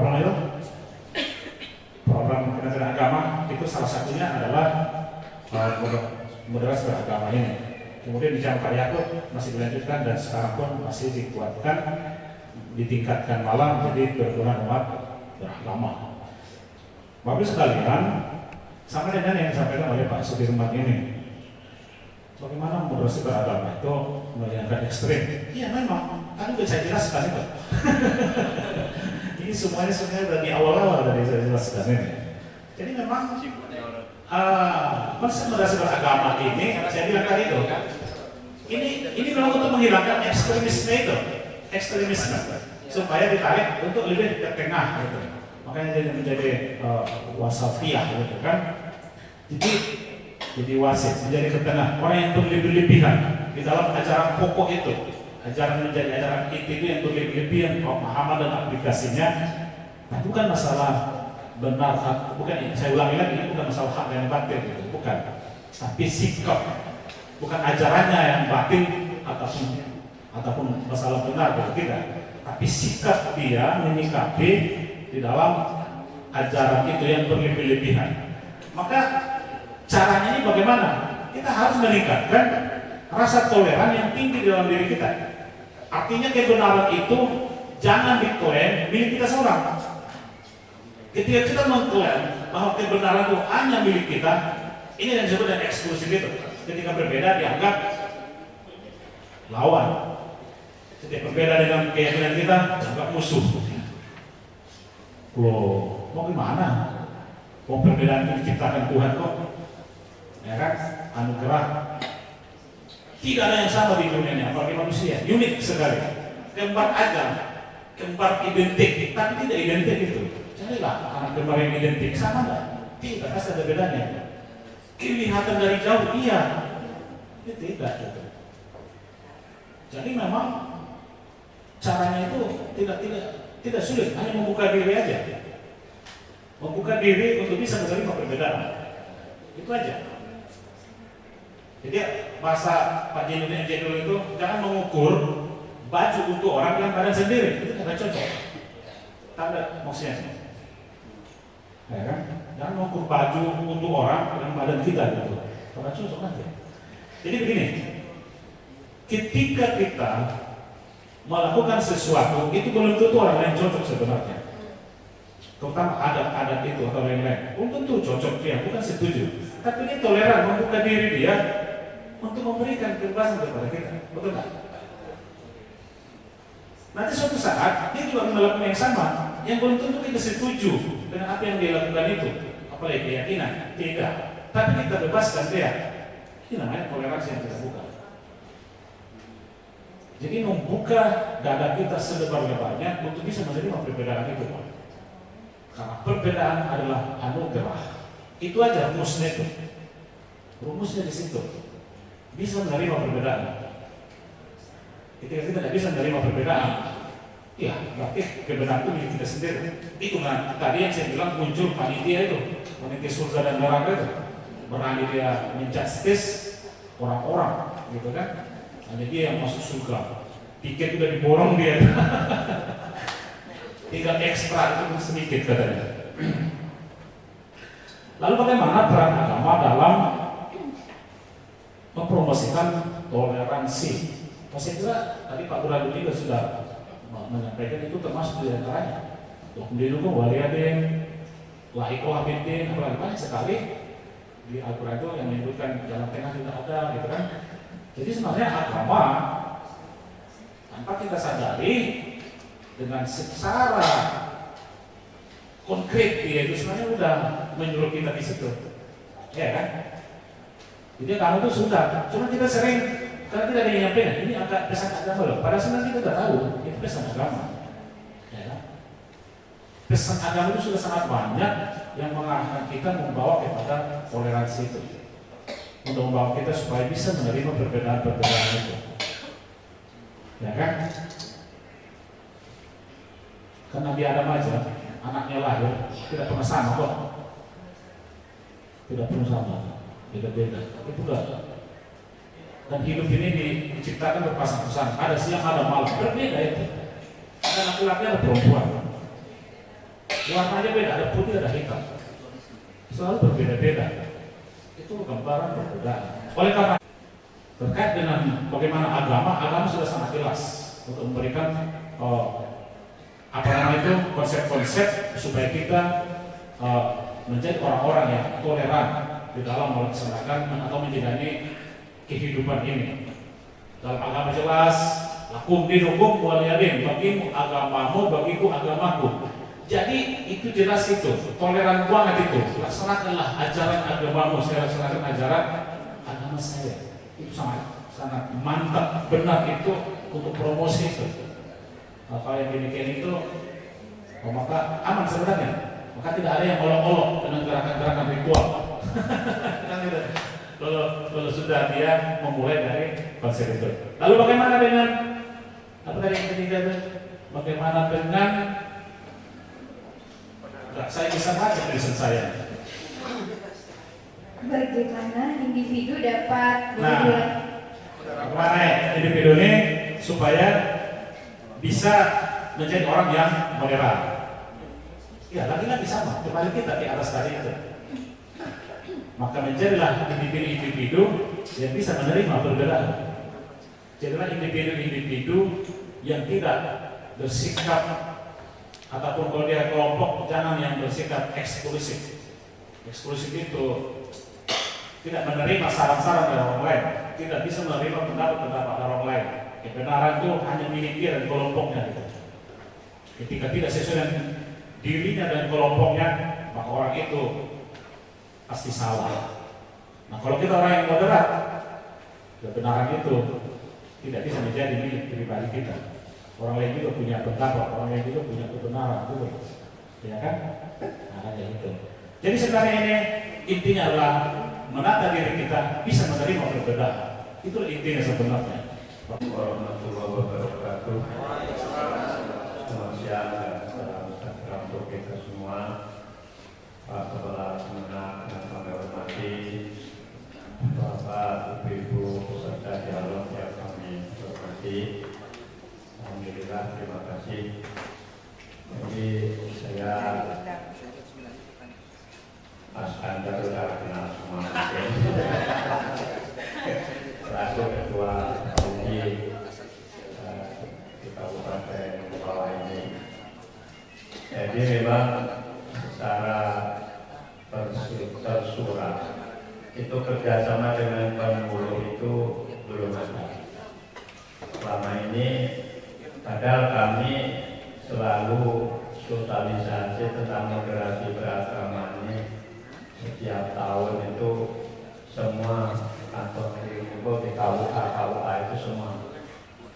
Kementerian Agama itu salah satunya adalah moderasi beragama ini. Kemudian di Jalan Pak Yakub masih dilanjutkan dan sekarang pun masih dikuatkan, ditingkatkan malam jadi kerukunan umat beragama. Bapak sekalian, sama dengan yang disampaikan oleh Pak Sudirman ini, bagaimana moderasi beragama itu melihat ekstrim? Iya memang, kan udah saya jelaskan itu. Ini semuanya dari awal-awal dari saya jelaskan ini. Jadi memang moderasi beragama ini, saya bilang tadi itu, ini memang untuk menghilangkan ekstremisme itu, supaya ditarik untuk lebih ke tengah gitu. makanya menjadi wasatiyah gitu kan. Jadi wasit, menjadi ke tengah, orang yang berlebihan di dalam ajaran pokok itu. Ajaran menjadi ajaran itu yang berlebihan pemahaman dan aplikasinya. Nah, bukan masalah benar hak, bukan, saya ulangi lagi, ini bukan masalah hak yang batil gitu, bukan. Tapi sikap, bukan ajarannya yang batil ataupun masalah benar gitu, tidak. Tapi sikap dia menyikapi di dalam ajaran itu yang berlebihan. Maka caranya ini bagaimana? Kita harus meningkatkan rasa toleran yang tinggi di dalam diri kita. Artinya kebenaran itu jangan diklaim milik kita seorang. Ketika kita mengklaim bahwa kebenaran itu hanya milik kita, ini yang disebut dengan eksklusif itu. Ketika berbeda dianggap lawan. Ketika berbeda dengan keyakinan kita dianggap musuh. Loh, mau gimana? Mau perbedaan itu diciptakan Tuhan kok? Ya kan? Anugerah. Tidak ada yang sama di dunia ini, apalagi manusia. Unik sekali. Kembar agam, kembar identik, tapi tidak identik itu. Carilah anak kembar yang identik, sama enggak? Tidak, pasti ada bedanya. Kelihatan dari jauh, iya. Itu tidak. Gitu. Jadi memang caranya itu tidak sulit, hanya membuka diri aja. Membuka diri untuk bisa menerima perbedaan. Itu aja. Jadi bahasa Pak Jenderal itu jangan mengukur baju untuk orang yang badan sendiri, itu tidak cocok. Tak ada maksudnya. Ya kan? Jangan mengukur baju untuk orang yang badan kita gitu. Tidak cocok nanti. Jadi begini, ketika kita melakukan sesuatu itu belum tentu orang lain cocok sebenarnya. Terutama adat-adat itu atau lain-lain, belum tentu cocok dia, bukan setuju. Tapi dia toleran membuka diri dia untuk memberikan kebebasan kepada kita, betul tak? Nanti suatu saat dia juga melakukan yang sama, yang belum tentu kita setuju dengan apa yang dia lakukan itu, apalagi keyakinan, tidak. Tapi kita bebaskan dia. Ini namanya toleransi yang kita buka. Jadi membuka dada kita selebar-lebarnya untuk bisa menerima perbedaan itu, Pak. Karena perbedaan adalah anugerah. Itu aja rumusnya itu. Rumusnya di situ. Bisa menerima perbedaan. Ketika kita tidak bisa menerima perbedaan, ya berarti kebenaran itu milik kita sendiri. Itu kan tadi yang saya bilang muncul panitia itu, panitia surga dan neraka itu. Berani dia menjustis orang-orang, gitu kan? Hanya dia yang masuk surga. Tiket udah diborong dia. Tinggal ekstra itu sedikit katanya. Lalu bagaimana peran agama dalam mempromosikan toleransi? Saya kira tadi Pak Burhan juga sudah menyampaikan itu termasuk di antaranya. Hukum didukung waliadin, laiko habidin, banyak sekali di Al-Quran itu yang menyebutkan jalan tengah tidak ada, gitu kan? Jadi sebenarnya agama tanpa kita sadari dengan secara konkret dia itu sebenarnya udah menyuruh kita di situ, ya kan? Jadi kamu tuh sudah, cuma kita sering karena tidak ada yang nyampein, ini agak pesan agama loh. Padahal sebenarnya kita tahu itu pesan agama, ya kan? Pesan agama itu sudah sangat banyak yang mengarahkan kita membawa kepada toleransi itu, untuk membawa kita supaya bisa menerima perbedaan-perbedaan itu, ya kan? Kan Nabi Adam aja, anaknya lahir tidak pernah sama kok, tidak pernah sama, beda-beda. Itu enggak. Dan hidup ini diciptakan berpasang-pasang, ada siang, ada malam, berbeda itu. Ada laki-laki, ada perempuan. Warnanya beda, ada putih, ada hitam. Selalu berbeda-beda. Itu gambaran perbedaan. Oleh karena terkait dengan bagaimana agama sudah sangat jelas untuk memberikan konsep-konsep supaya kita menjadi orang-orang yang toleran di dalam melaksanakan atau menjalani kehidupan ini. Dalam agama jelas, lakum dinukum waliyadin, bagimu agamamu, bagiku agamaku. Jadi itu jelas itu, toleran banget itu. Laksanakanlah ajaran agamamu, saya laksanakan ajaran agama saya. Itu sangat mantap, benar itu untuk promosi itu. Hal yang demikian itu maka aman sebenarnya. Maka tidak ada yang olok-olok dengan gerakan-gerakan ritual. Kan gitu. Kalau sudah dia memulai dari konsep itu. Lalu bagaimana dengan apa tadi yang ketiga itu? Bagaimana dengan saya bisa baca tulisan saya. Bagaimana individu dapat bagaimana ya individu ini supaya bisa menjadi orang yang moderat. Ya, lagi-lagi sama, kembali kita di atas tadi itu. Maka menjadilah individu-individu yang bisa menerima perbedaan. Jadilah individu-individu yang tidak bersikap ataupun kalau dia kelompok jangan yang bersikap eksklusif. Eksklusif itu tidak menerima saran-saran dari orang lain, tidak bisa menerima pendapat-pendapat dari orang lain. Kebenaran itu hanya milik dia dan kelompoknya. Gitu. Ketika tidak sesuai dengan dirinya dan kelompoknya, maka orang itu pasti salah. Nah, kalau kita orang yang moderat, kebenaran itu tidak bisa menjadi milik pribadi kita. Orang lain juga punya pendapat, orang lain juga punya kebenaran, betul, ya kan? Nah, kayak gitu. Jadi sebenarnya ini intinya adalah menata diri kita bisa menerima perbedaan. Itu intinya sebenarnya. Warahmatullahi wabarakatuh. Selamat siang dan salam sejahtera untuk kita semua. Pak Kepala Kemenang yang kami hormati, Bapak, Ibu, peserta dialog yang kami hormati. Alhamdulillah, terima kasih. Jadi saya Mas Anda sudah kenal semua mungkin. Selaku Ketua Komisi di Kabupaten Bawah ini. Jadi memang secara tersurat itu kerjasama dengan penghulu itu belum ada. Selama ini padahal kami selalu sosialisasi tentang moderasi beragama ini setiap tahun itu semua kantor di KUA itu semua.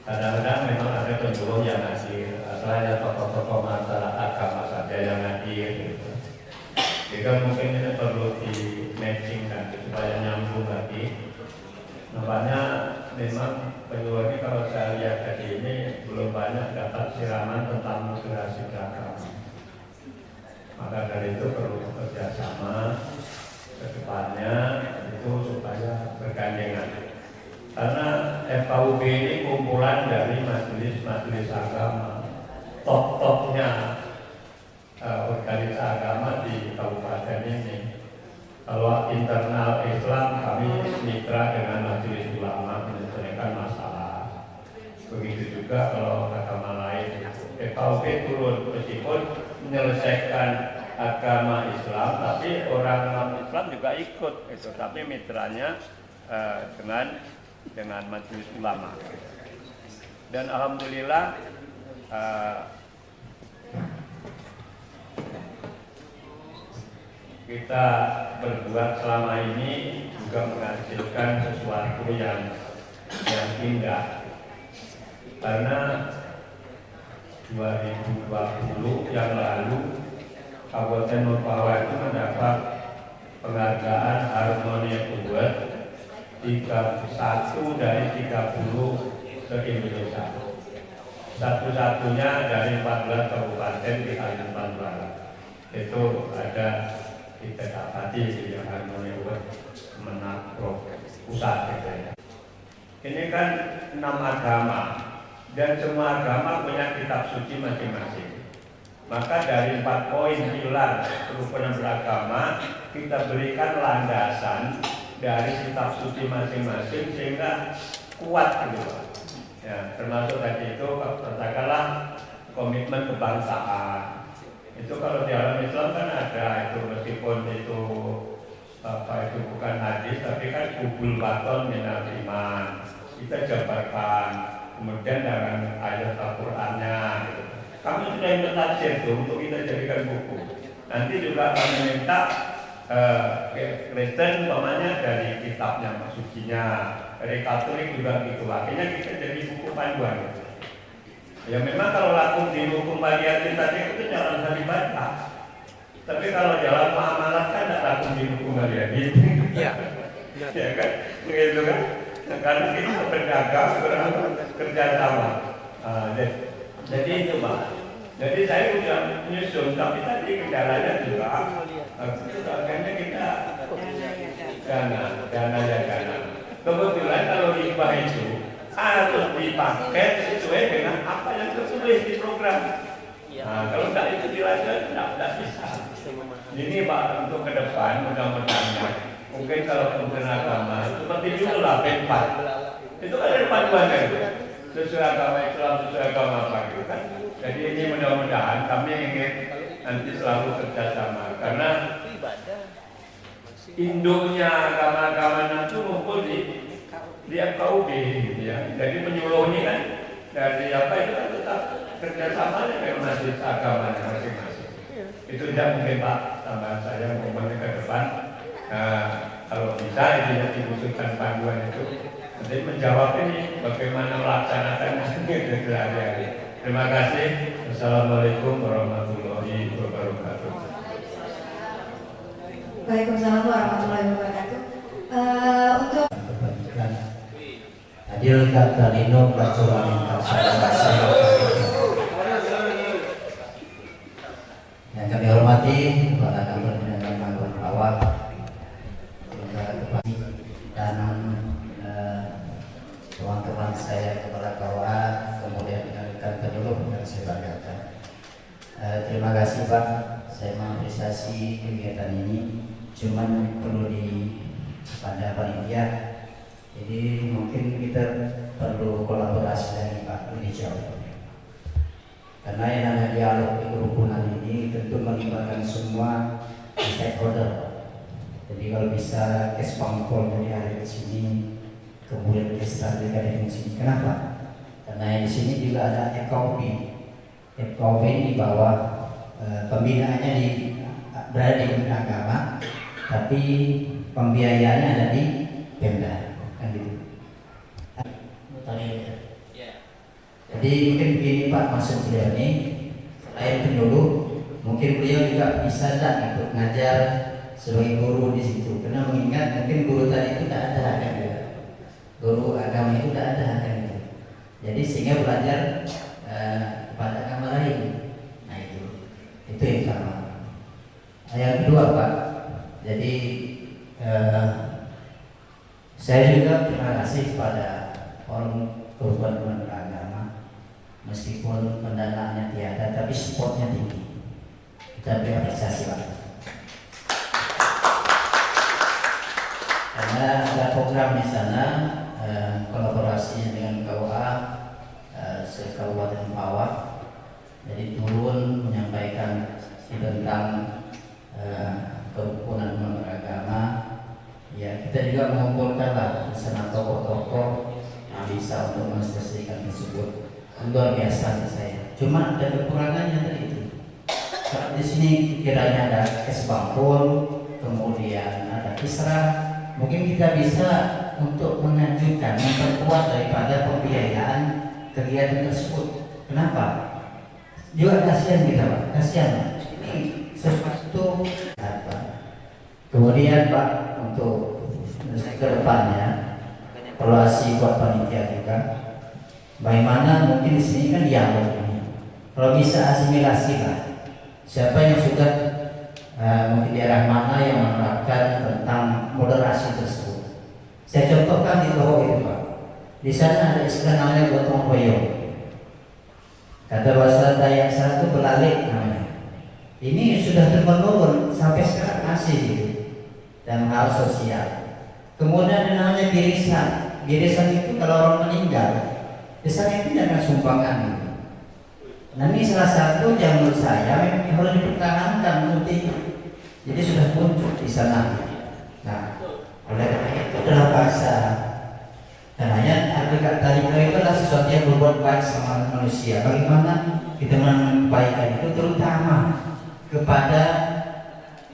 Kadang-kadang memang ada penjuru yang hadir, atau ada tokoh-tokoh masyarakat agama saja yang hadir. Gitu. Jadi mungkin ini perlu di matching kan supaya nyambung lagi. Nampaknya memang penjuru ini kalau saya lihat tadi ini belum banyak dapat siraman tentang moderasi beragama. Maka dari itu perlu kerjasama ke depannya itu supaya bergandengan. Karena FKUB ini kumpulan dari majelis-majelis agama, top-topnya organisasi agama di kabupaten ini. Kalau internal Islam kami mitra dengan majelis ulama menyelesaikan masalah. Begitu juga kalau agama lain. FKUB turun meskipun menyelesaikan agama Islam, tapi orang non-Islam juga ikut itu, tapi mitranya dengan majelis ulama. Dan alhamdulillah kita berbuat selama ini juga menghasilkan sesuatu yang indah. Karena 2020 yang lalu Kabupaten Mempawa itu mendapat penghargaan Harmony Award 31 dari 30 se-Indonesia. Satu-satunya dari 14 kabupaten di Kalimantan Barat. Itu ada kita dapati di Harmony Award menang pusat gitu ya. Ini kan 6 agama dan semua agama punya kitab suci masing-masing. Maka dari 4 poin pilar kerukunan beragama kita berikan landasan dari kitab suci masing-masing sehingga kuat gitu. Ya, termasuk tadi itu katakanlah komitmen kebangsaan. Itu kalau di alam Islam kan ada itu, meskipun itu itu bukan hadis tapi kan kubul baton minal iman. Kita jabarkan kemudian dengan ayat Al-Qur'annya gitu. Kami sudah minta tafsir itu untuk kita jadikan buku. Nanti juga kami minta Kristen umpamanya dari kitabnya sucinya, dari Katolik juga gitu. Akhirnya kita jadi buku panduan. Ya memang kalau lakum dinukum bariatin tadi itu jangan usah dibaca. Tapi kalau dalam muamalah kan ada lakum dinukum bariatin. Iya. Ya kan, begitu kan? Nah, karena kita berdagang, kerja sama. Jadi itu Pak. Jadi saya udah menyusun, tapi tadi kendalanya juga. Kayaknya kita dana. Kebetulan kalau hibah itu harus dipakai sesuai dengan apa yang tertulis di program. Nah, kalau tidak itu dilanjut, tidak bisa. Ini Pak, untuk ke depan mudah-mudahan mungkin kalau Kementerian Agama seperti dulu lah P4 itu kan ada panduannya itu sesuai agama Islam, sesuai agama apa gitu kan. Jadi ini mudah-mudahan kami ingin nanti selalu kerjasama karena induknya agama-agama itu ngumpul di FKUB gitu ya. Jadi penyuluh ini kan dari apa itu kan tetap kerjasama dengan majelis agamanya masing-masing. Itu tidak mungkin Pak, tambahan saya ngomongnya ke depan. Nah, kalau bisa ini diusulkan panduan itu nanti menjawab ini bagaimana melaksanakan gitu sehari-hari. Terima kasih. Assalamualaikum warahmatullahi wabarakatuh. Waalaikumsalam warahmatullahi wabarakatuh. Untuk Adil Katalino Pelacuran yang kami hormati kepada Kantor Penanganan Gangguan Awak dan teman-teman saya kepala KWA, kemudian rekan penyuluh yang saya banggakan. Terima kasih Pak, saya mengapresiasi kegiatan ini. Cuman perlu pada panitia. Jadi mungkin kita perlu kolaborasi lagi Pak, lebih jauh. Karena yang namanya dialog di kerukunan ini tentu melibatkan semua stakeholder. Jadi kalau bisa kespangpol dari hari di sini, kemudian diserahkan di sini. Kenapa? Karena di sini juga ada FKUB. FKUB ini di bawah pembinaannya berada di Kementerian Agama, tapi pembiayaannya ada di Pemda. Kan gitu. Jadi mungkin begini Pak, maksud beliau ini selain penyuluh, mungkin beliau juga bisa tak untuk ngajar sebagai guru di situ. Karena mengingat mungkin guru tadi itu tidak ada kan ya. Guru agama itu tidak ada kan itu. Jadi sehingga belajar kepada agama lain. Nah itu yang pertama. Yang kedua Pak, jadi saya juga terima kasih kepada orang korban agama, meskipun pendanaannya tiada, tapi supportnya tinggi. Kita beri apresiasi Pak. Karena ada program di sana kolaborasi dengan KUA se-Kabupaten Pawak, jadi turun menyampaikan tentang kerukunan beragama. Ya, kita juga mengumpulkanlah di sana tokoh-tokoh yang bisa untuk mensukseskan tersebut. Luar biasa saya. Cuma ada kekurangannya tadi itu. Karena di sini kiranya ada kesbangkul, kemudian ada kisrah. Mungkin kita bisa untuk mengajukan, memperkuat daripada pembiayaan kegiatan tersebut. Kenapa? Juga kasihan kita Pak, kasihan. Ini sesuatu apa? Kemudian Pak, untuk ke depannya evaluasi buat panitia juga. Bagaimana mungkin di sini kan dialog ini. Kalau bisa asimilasi lah. Siapa yang sudah mungkin daerah mana yang menerapkan tentang moderasi tersebut. Saya contohkan di bawah itu Pak. Di sana ada istilah namanya gotong royong. Kata bahasa Dayak sana itu belalek namanya. Ini sudah terus-menurun sampai sekarang masih gitu. Dan hal sosial. Kemudian ada namanya birisan. Birisan itu kalau orang meninggal, birisan itu jangan sumbangan. Nah ini salah satu yang menurut saya memang harus dipertahankan nanti. Jadi sudah muncul di sana. Nah, oleh karena itu adalah bahasa. Karena agregat tadi itu adalah sesuatu yang berbuat baik sama manusia. Bagaimana kita menyampaikan itu terutama kepada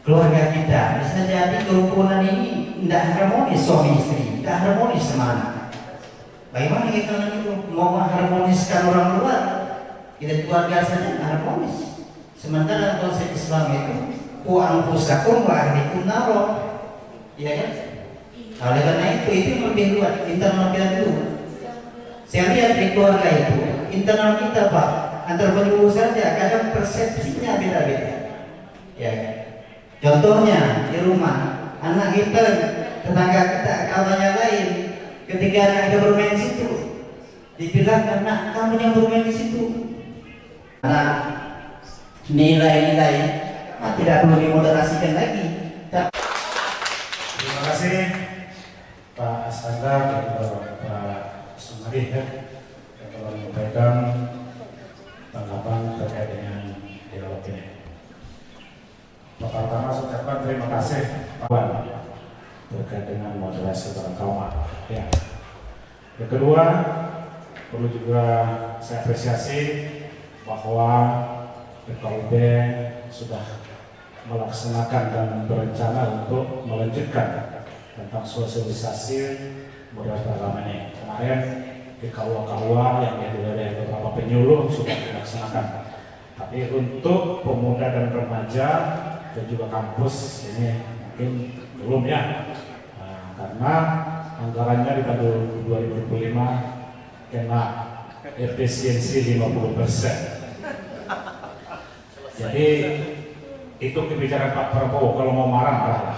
keluarga kita. Bisa jadi kerukunan ini tidak harmonis suami istri, tidak harmonis sama anak. Bagaimana kita nanti mau mengharmoniskan orang luar Kita keluarga saja harmonis. Sementara konsep Islam itu uang pusakum wa ahlikum naro, ya kan? Oleh karena itu yang lebih luas internal kita dulu. Saya lihat di keluarga itu internal kita Pak, antar penduduk saja kadang persepsinya beda-beda. Ya kan? Contohnya di rumah anak kita, tetangga kita, kawannya lain, ketika anak kita bermain di situ, dibilang karena kamu yang bermain di situ. Karena nilai-nilai tidak perlu dimoderasikan lagi. Terima kasih Pak Asanda dan Pak Sumadi ya, yang telah menyampaikan tanggapan terkait dengan dialog ini. Pertama saya ucapkan terima kasih Pak terkait dengan moderasi beragama. Ya. Yang kedua perlu juga saya apresiasi bahwa PKUB sudah melaksanakan dan berencana untuk melanjutkan tentang sosialisasi moderasi beragama ini. Kemarin di KUA yang dari beberapa penyuluh sudah dilaksanakan. Tapi untuk pemuda dan remaja dan juga kampus ini mungkin belum ya, karena anggarannya di tahun 2025 kena efisiensi 50%. Jadi itu kebijakan Pak Prabowo, kalau mau marah.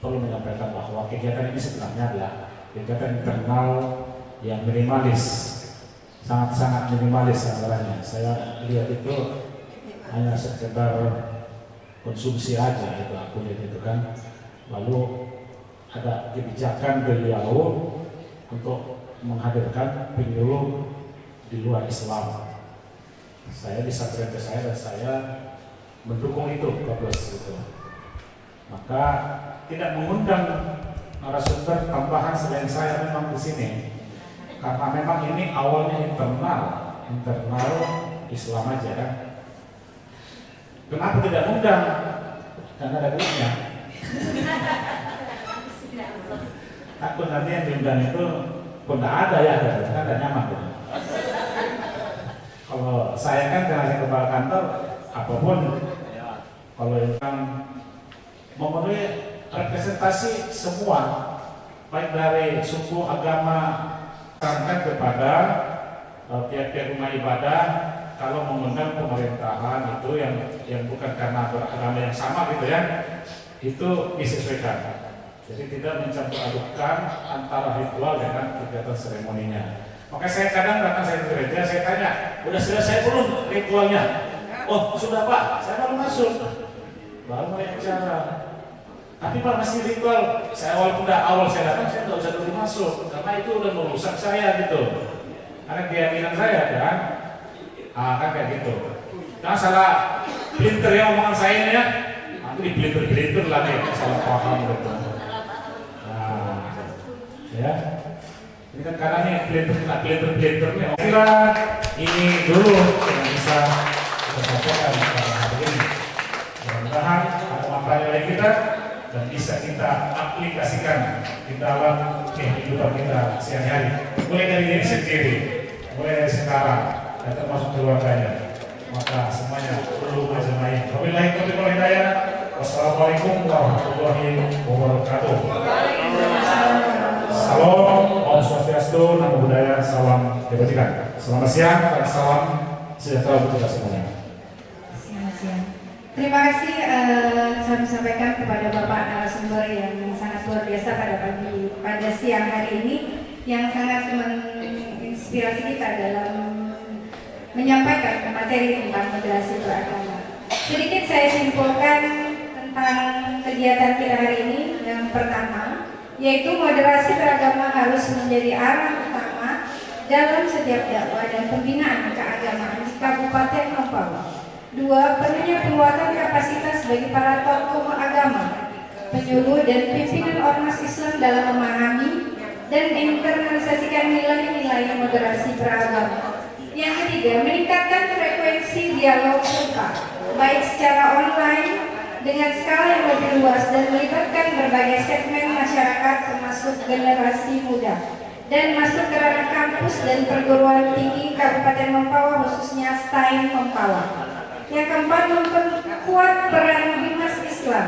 Perlu menyampaikan bahwa kegiatan ini sebenarnya adalah kegiatan internal yang minimalis, sangat-sangat minimalis anggarannya. Saya lihat itu hanya sekedar konsumsi aja itu aku lihat itu kan. Lalu ada kebijakan beliau untuk menghadirkan penyuluh di luar Islam. Saya bisa ke saya dan saya mendukung itu bagus gitu. Maka tidak mengundang narasumber tambahan selain saya memang di sini. Karena memang ini awalnya internal Islam aja kan. Kenapa tidak undang? Karena ada duitnya. Takut nanti yang diundang itu pun tidak ada ya, kan tidak nyaman. Kalau saya kan karena saya kepala kantor, apapun kalau yang memenuhi representasi semua, baik dari suku, agama, sampai kepada pihak-pihak rumah ibadah. Kalau mengundang pemerintahan itu yang bukan karena beragama yang sama gitu ya, itu disesuaikan. Jadi tidak mencampur adukkan antara ritual dengan kegiatan seremoninya. Maka saya kadang datang saya ke gereja, saya tanya, udah selesai belum ritualnya? Oh sudah Pak, saya baru masuk, baru mulai bicara. Tapi Pak masih ritual. Saya awal saya datang, saya nggak usah dulu masuk, karena itu udah merusak saya gitu. Karena keyakinan saya kan, kan kayak gitu. Jangan salah pelintir ya omongan saya ini ya, nanti dipelintir lagi, salah paham gitu. Ya, ini kan karena ini pelintir-pelintirnya. Kira ini dulu yang bisa kita sampaikan pada hari ini. Mudah-mudahan ada manfaat oleh kita dan bisa kita aplikasikan di dalam kehidupan kita sehari-hari. Mulai dari diri sendiri, mulai dari sekarang dan termasuk keluarganya. Maka semuanya perlu berjamaah. Wabillahi taufiq wal hidayah. Wassalamualaikum warahmatullahi wabarakatuh. Salam, Om Swastiastu, Namo Buddhaya, salam kebajikan. Selamat siang dan salam sejahtera untuk kita semuanya. Selamat siang. Terima kasih saya sampaikan kepada Bapak narasumber yang sangat luar biasa pada siang hari ini, yang sangat menginspirasi kita dalam menyampaikan materi tentang moderasi beragama. Sedikit saya simpulkan tentang kegiatan kita hari ini. Yang pertama, yaitu moderasi beragama harus menjadi arah utama dalam setiap dakwah dan pembinaan keagamaan di Kabupaten Mempawah. 2. Perlunya penguatan kapasitas bagi para tokoh agama, penyuluh dan pimpinan ormas Islam dalam memahami dan internalisasikan nilai-nilai moderasi beragama. Yang ketiga, meningkatkan frekuensi dialog serta baik secara online dengan skala yang lebih luas dan melibatkan berbagai segmen masyarakat termasuk generasi muda. dan masuk ke ranah kampus dan perguruan tinggi Kabupaten Mempawah, khususnya STAIN Mempawah. Yang keempat, memperkuat peran Bimas Islam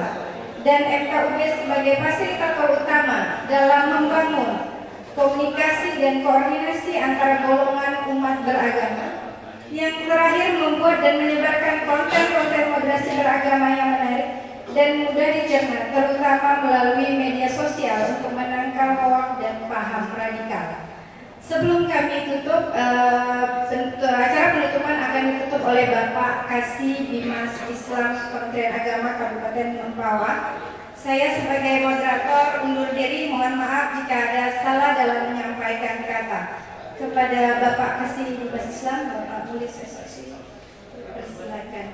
dan FKUB sebagai fasilitator utama dalam membangun komunikasi dan koordinasi antara golongan umat beragama. Yang terakhir, membuat dan menyebarkan konten-konten moderasi beragama yang menarik dan mudah dicerna, terutama melalui media sosial untuk menangkal hoak dan paham radikal. Sebelum kami tutup, acara penutupan akan ditutup oleh Bapak Kasih Bimas Islam Kementerian Agama Kabupaten Mempawah. Saya sebagai moderator undur diri, mohon maaf jika ada salah dalam menyampaikan kata. Kepada Bapak Kasih Bimas Islam, Bapak Mulis SSI, persilakan.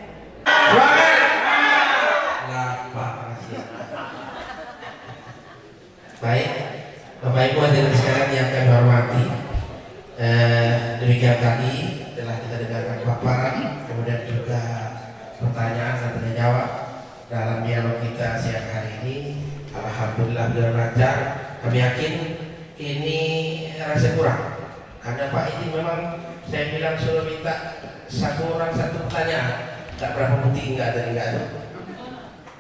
Baik, Bapak Ibu hadirin sekalian yang kami hormati, demikian tadi telah kita dengarkan paparan, kemudian juga pertanyaan dan tanya jawab dalam dialog kita siang hari ini. Alhamdulillah beliau lancar. Kami yakin ini rasa kurang, karena Pak ini memang saya bilang sudah minta satu orang satu pertanyaan, tak berapa penting enggak ada enggak ada.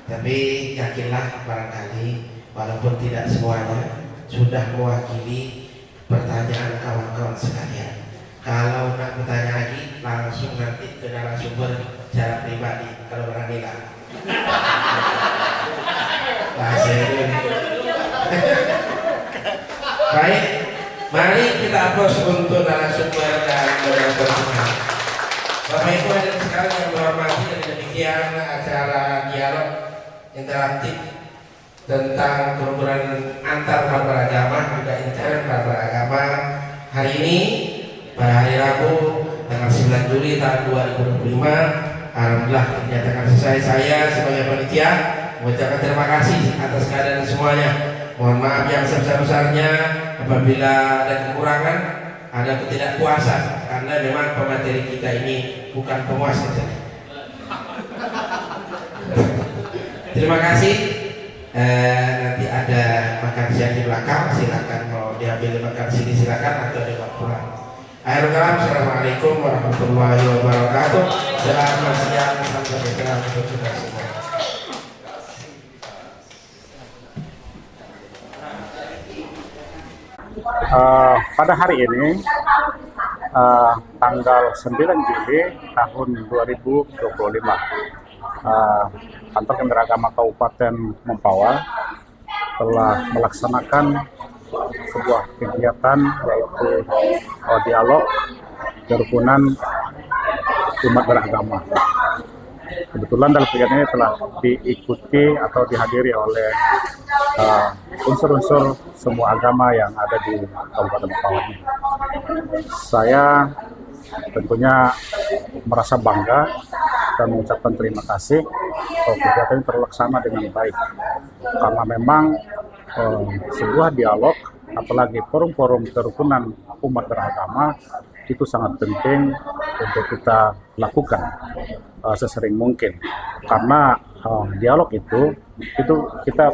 Tapi yakinlah barangkali walaupun tidak semuanya sudah mewakili pertanyaan kawan-kawan sekalian. Kalau nak bertanya lagi langsung nanti ke narasumber secara pribadi kalau berani lah. Baik, mari kita aplaus untuk narasumber dan moderator semua. Bapak Ibu hadirin sekalian yang berhormati, dan demikian acara dialog interaktif tentang kerukunan antar umat beragama juga intern umat beragama hari ini pada hari Rabu tanggal 9 Juli tahun 2025. Alhamdulillah dinyatakan selesai. Saya sebagai panitia mengucapkan terima kasih atas keadaan semuanya. Mohon maaf yang sebesar-besarnya apabila ada kekurangan, ada ketidakpuasan, karena memang pemateri kita ini bukan pemuas saja. Terima kasih. Nanti ada makan siang di belakang, silakan mau diambil makan sini silakan atau dibawa pulang. Akhirul kalam, assalamualaikum warahmatullahi wabarakatuh. Selamat siang, salam sejahtera untuk kita semua. Pada hari ini tanggal 9 Juli tahun 2025, Kantor Kementerian Agama Kabupaten Mempawah telah melaksanakan sebuah kegiatan yaitu dialog kerukunan umat beragama. Kebetulan dalam kegiatan ini telah diikuti atau dihadiri oleh unsur-unsur semua agama yang ada di Kabupaten Mempawah ini. Saya tentunya merasa bangga dan mengucapkan terima kasih bahwa kegiatan ini terlaksana dengan baik, karena memang sebuah dialog, apalagi forum-forum kerukunan umat beragama itu sangat penting untuk kita lakukan sesering mungkin, karena dialog itu kita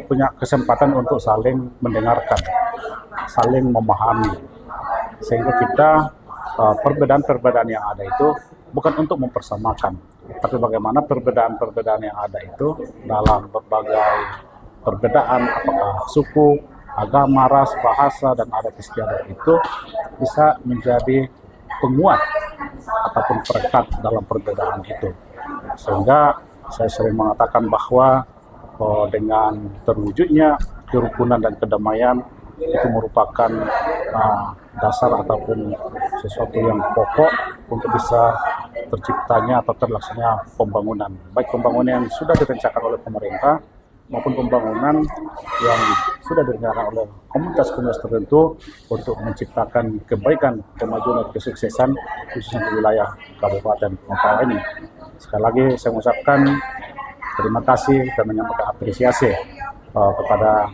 punya kesempatan untuk saling mendengarkan, saling memahami, sehingga kita perbedaan-perbedaan yang ada itu bukan untuk mempersamakan, tapi bagaimana perbedaan-perbedaan yang ada itu dalam berbagai perbedaan, apakah suku, agama, ras, bahasa, dan adat istiadat itu bisa menjadi penguat ataupun perekat dalam perbedaan itu. Sehingga saya sering mengatakan bahwa dengan terwujudnya kerukunan dan kedamaian itu merupakan dasar ataupun sesuatu yang pokok untuk bisa terciptanya atau terlaksananya pembangunan, baik pembangunan yang sudah direncanakan oleh pemerintah maupun pembangunan yang sudah direncanakan oleh komunitas-komunitas tertentu untuk menciptakan kebaikan, kemajuan dan kesuksesan khususnya di wilayah Kabupaten Mempawah ini. Sekali lagi saya mengucapkan terima kasih dan menyampaikan apresiasi kepada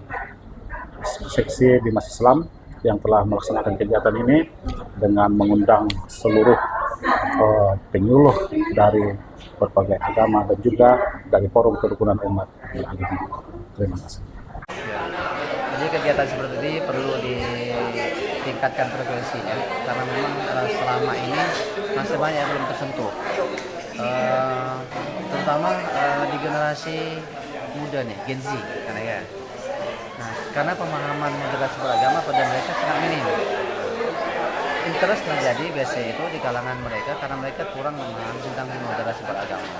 Seksi Bimas Islam yang telah melaksanakan kegiatan ini dengan mengundang seluruh penyuluh dari berbagai agama dan juga dari forum kerukunan umat beragama. Terima kasih. Jadi kegiatan seperti ini perlu ditingkatkan frekuensinya karena memang selama ini masih banyak yang belum tersentuh, terutama di generasi muda nih, Gen Z, karena pemahaman moderasi beragama pada mereka sangat minim. Interest terjadi biasanya itu di kalangan mereka karena mereka kurang memahami tentang moderasi beragama.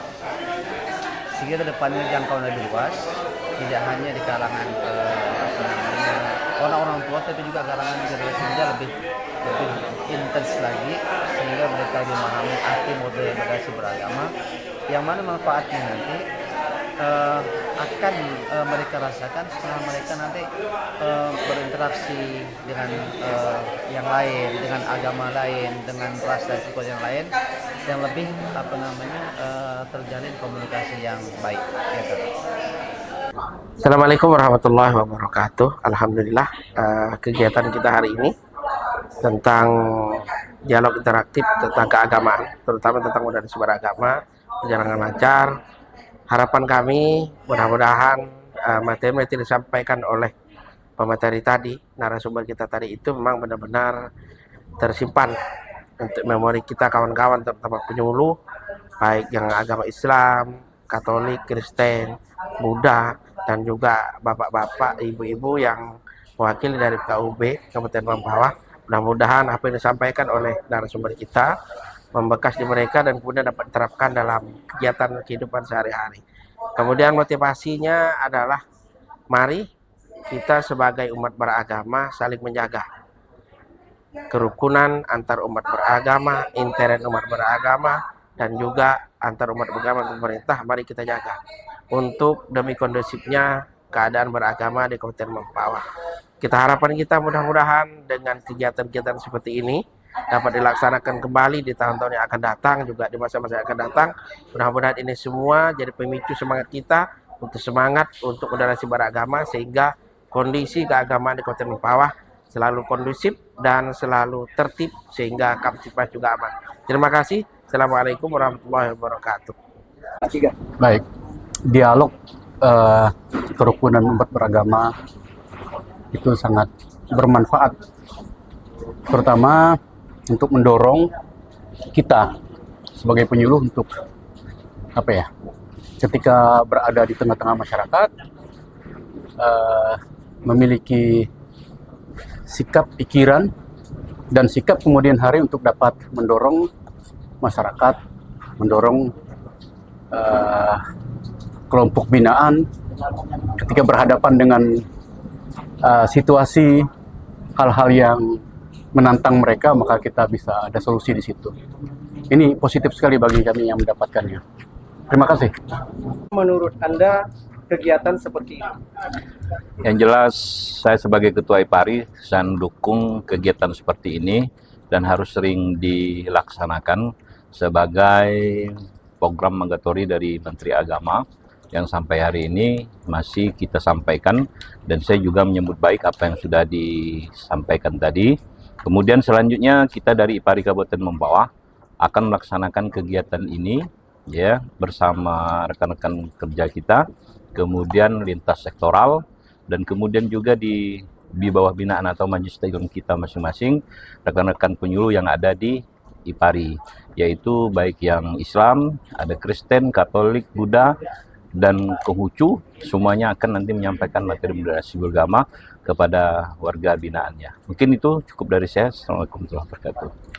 Sehingga kedepannya jangkauan lebih luas, tidak hanya di kalangan orang-orang tua, tapi juga kalangan generasi muda lebih intens lagi, sehingga mereka lebih memahami arti moderasi beragama, yang mana manfaatnya nanti akan mereka rasakan setelah mereka nanti berinteraksi dengan yang lain, dengan agama lain, dengan ras dan suku yang lain, yang lebih terjalin komunikasi yang baik. Assalamualaikum warahmatullahi wabarakatuh. Alhamdulillah, kegiatan kita hari ini tentang dialog interaktif tentang keagamaan, terutama tentang moderasi beragama, berjalan lancar. Harapan kami mudah-mudahan materi yang disampaikan oleh pemateri tadi, narasumber kita tadi itu memang benar-benar tersimpan untuk memori kita, kawan-kawan, terutama penyuluh, baik yang agama Islam, Katolik, Kristen, Buddha, dan juga bapak-bapak, ibu-ibu yang mewakili dari KUB Kabupaten Mempawah. Mudah-mudahan apa yang disampaikan oleh narasumber kita membekas di mereka dan kemudian dapat diterapkan dalam kegiatan kehidupan sehari-hari. Kemudian motivasinya adalah mari kita sebagai umat beragama saling menjaga kerukunan antar umat beragama, intern umat beragama, dan juga antar umat beragama dan pemerintah. Mari kita jaga untuk demi kondusifnya keadaan beragama di Kabupaten Mempawah. Harapan kita mudah-mudahan dengan kegiatan-kegiatan seperti ini dapat dilaksanakan kembali di tahun-tahun yang akan datang, juga di masa-masa yang akan datang. Mudah-mudahan ini semua jadi pemicu semangat kita untuk moderasi beragama, sehingga kondisi keagamaan di Kabupaten Mempawah selalu kondusif dan selalu tertib, sehingga Kamtipmas juga aman. Terima kasih. Assalamualaikum warahmatullahi wabarakatuh. Baik, dialog kerukunan umat beragama itu sangat bermanfaat, terutama untuk mendorong kita sebagai penyuluh untuk ketika berada di tengah-tengah masyarakat memiliki sikap, pikiran, dan sikap kemudian hari untuk dapat mendorong masyarakat, mendorong kelompok binaan ketika berhadapan dengan situasi hal-hal yang menantang mereka, maka kita bisa ada solusi di situ. Ini positif sekali bagi kami yang mendapatkannya. Terima kasih. Menurut Anda kegiatan seperti ini? Yang jelas saya sebagai Ketua IPARI saya mendukung kegiatan seperti ini dan harus sering dilaksanakan sebagai program mandatori dari Menteri Agama yang sampai hari ini masih kita sampaikan, dan saya juga menyambut baik apa yang sudah disampaikan tadi. Kemudian selanjutnya kita dari IPARI Kabupaten Mempawah akan melaksanakan kegiatan ini ya bersama rekan-rekan kerja kita, kemudian lintas sektoral, dan kemudian juga di bawah binaan atau majelis taklim kita masing-masing, rekan-rekan penyuluh yang ada di IPARI, yaitu baik yang Islam, ada Kristen, Katolik, Buddha, dan Konghucu, semuanya akan nanti menyampaikan materi moderasi beragama kepada warga binaannya. Mungkin itu cukup dari saya. Assalamualaikum warahmatullahi wabarakatuh.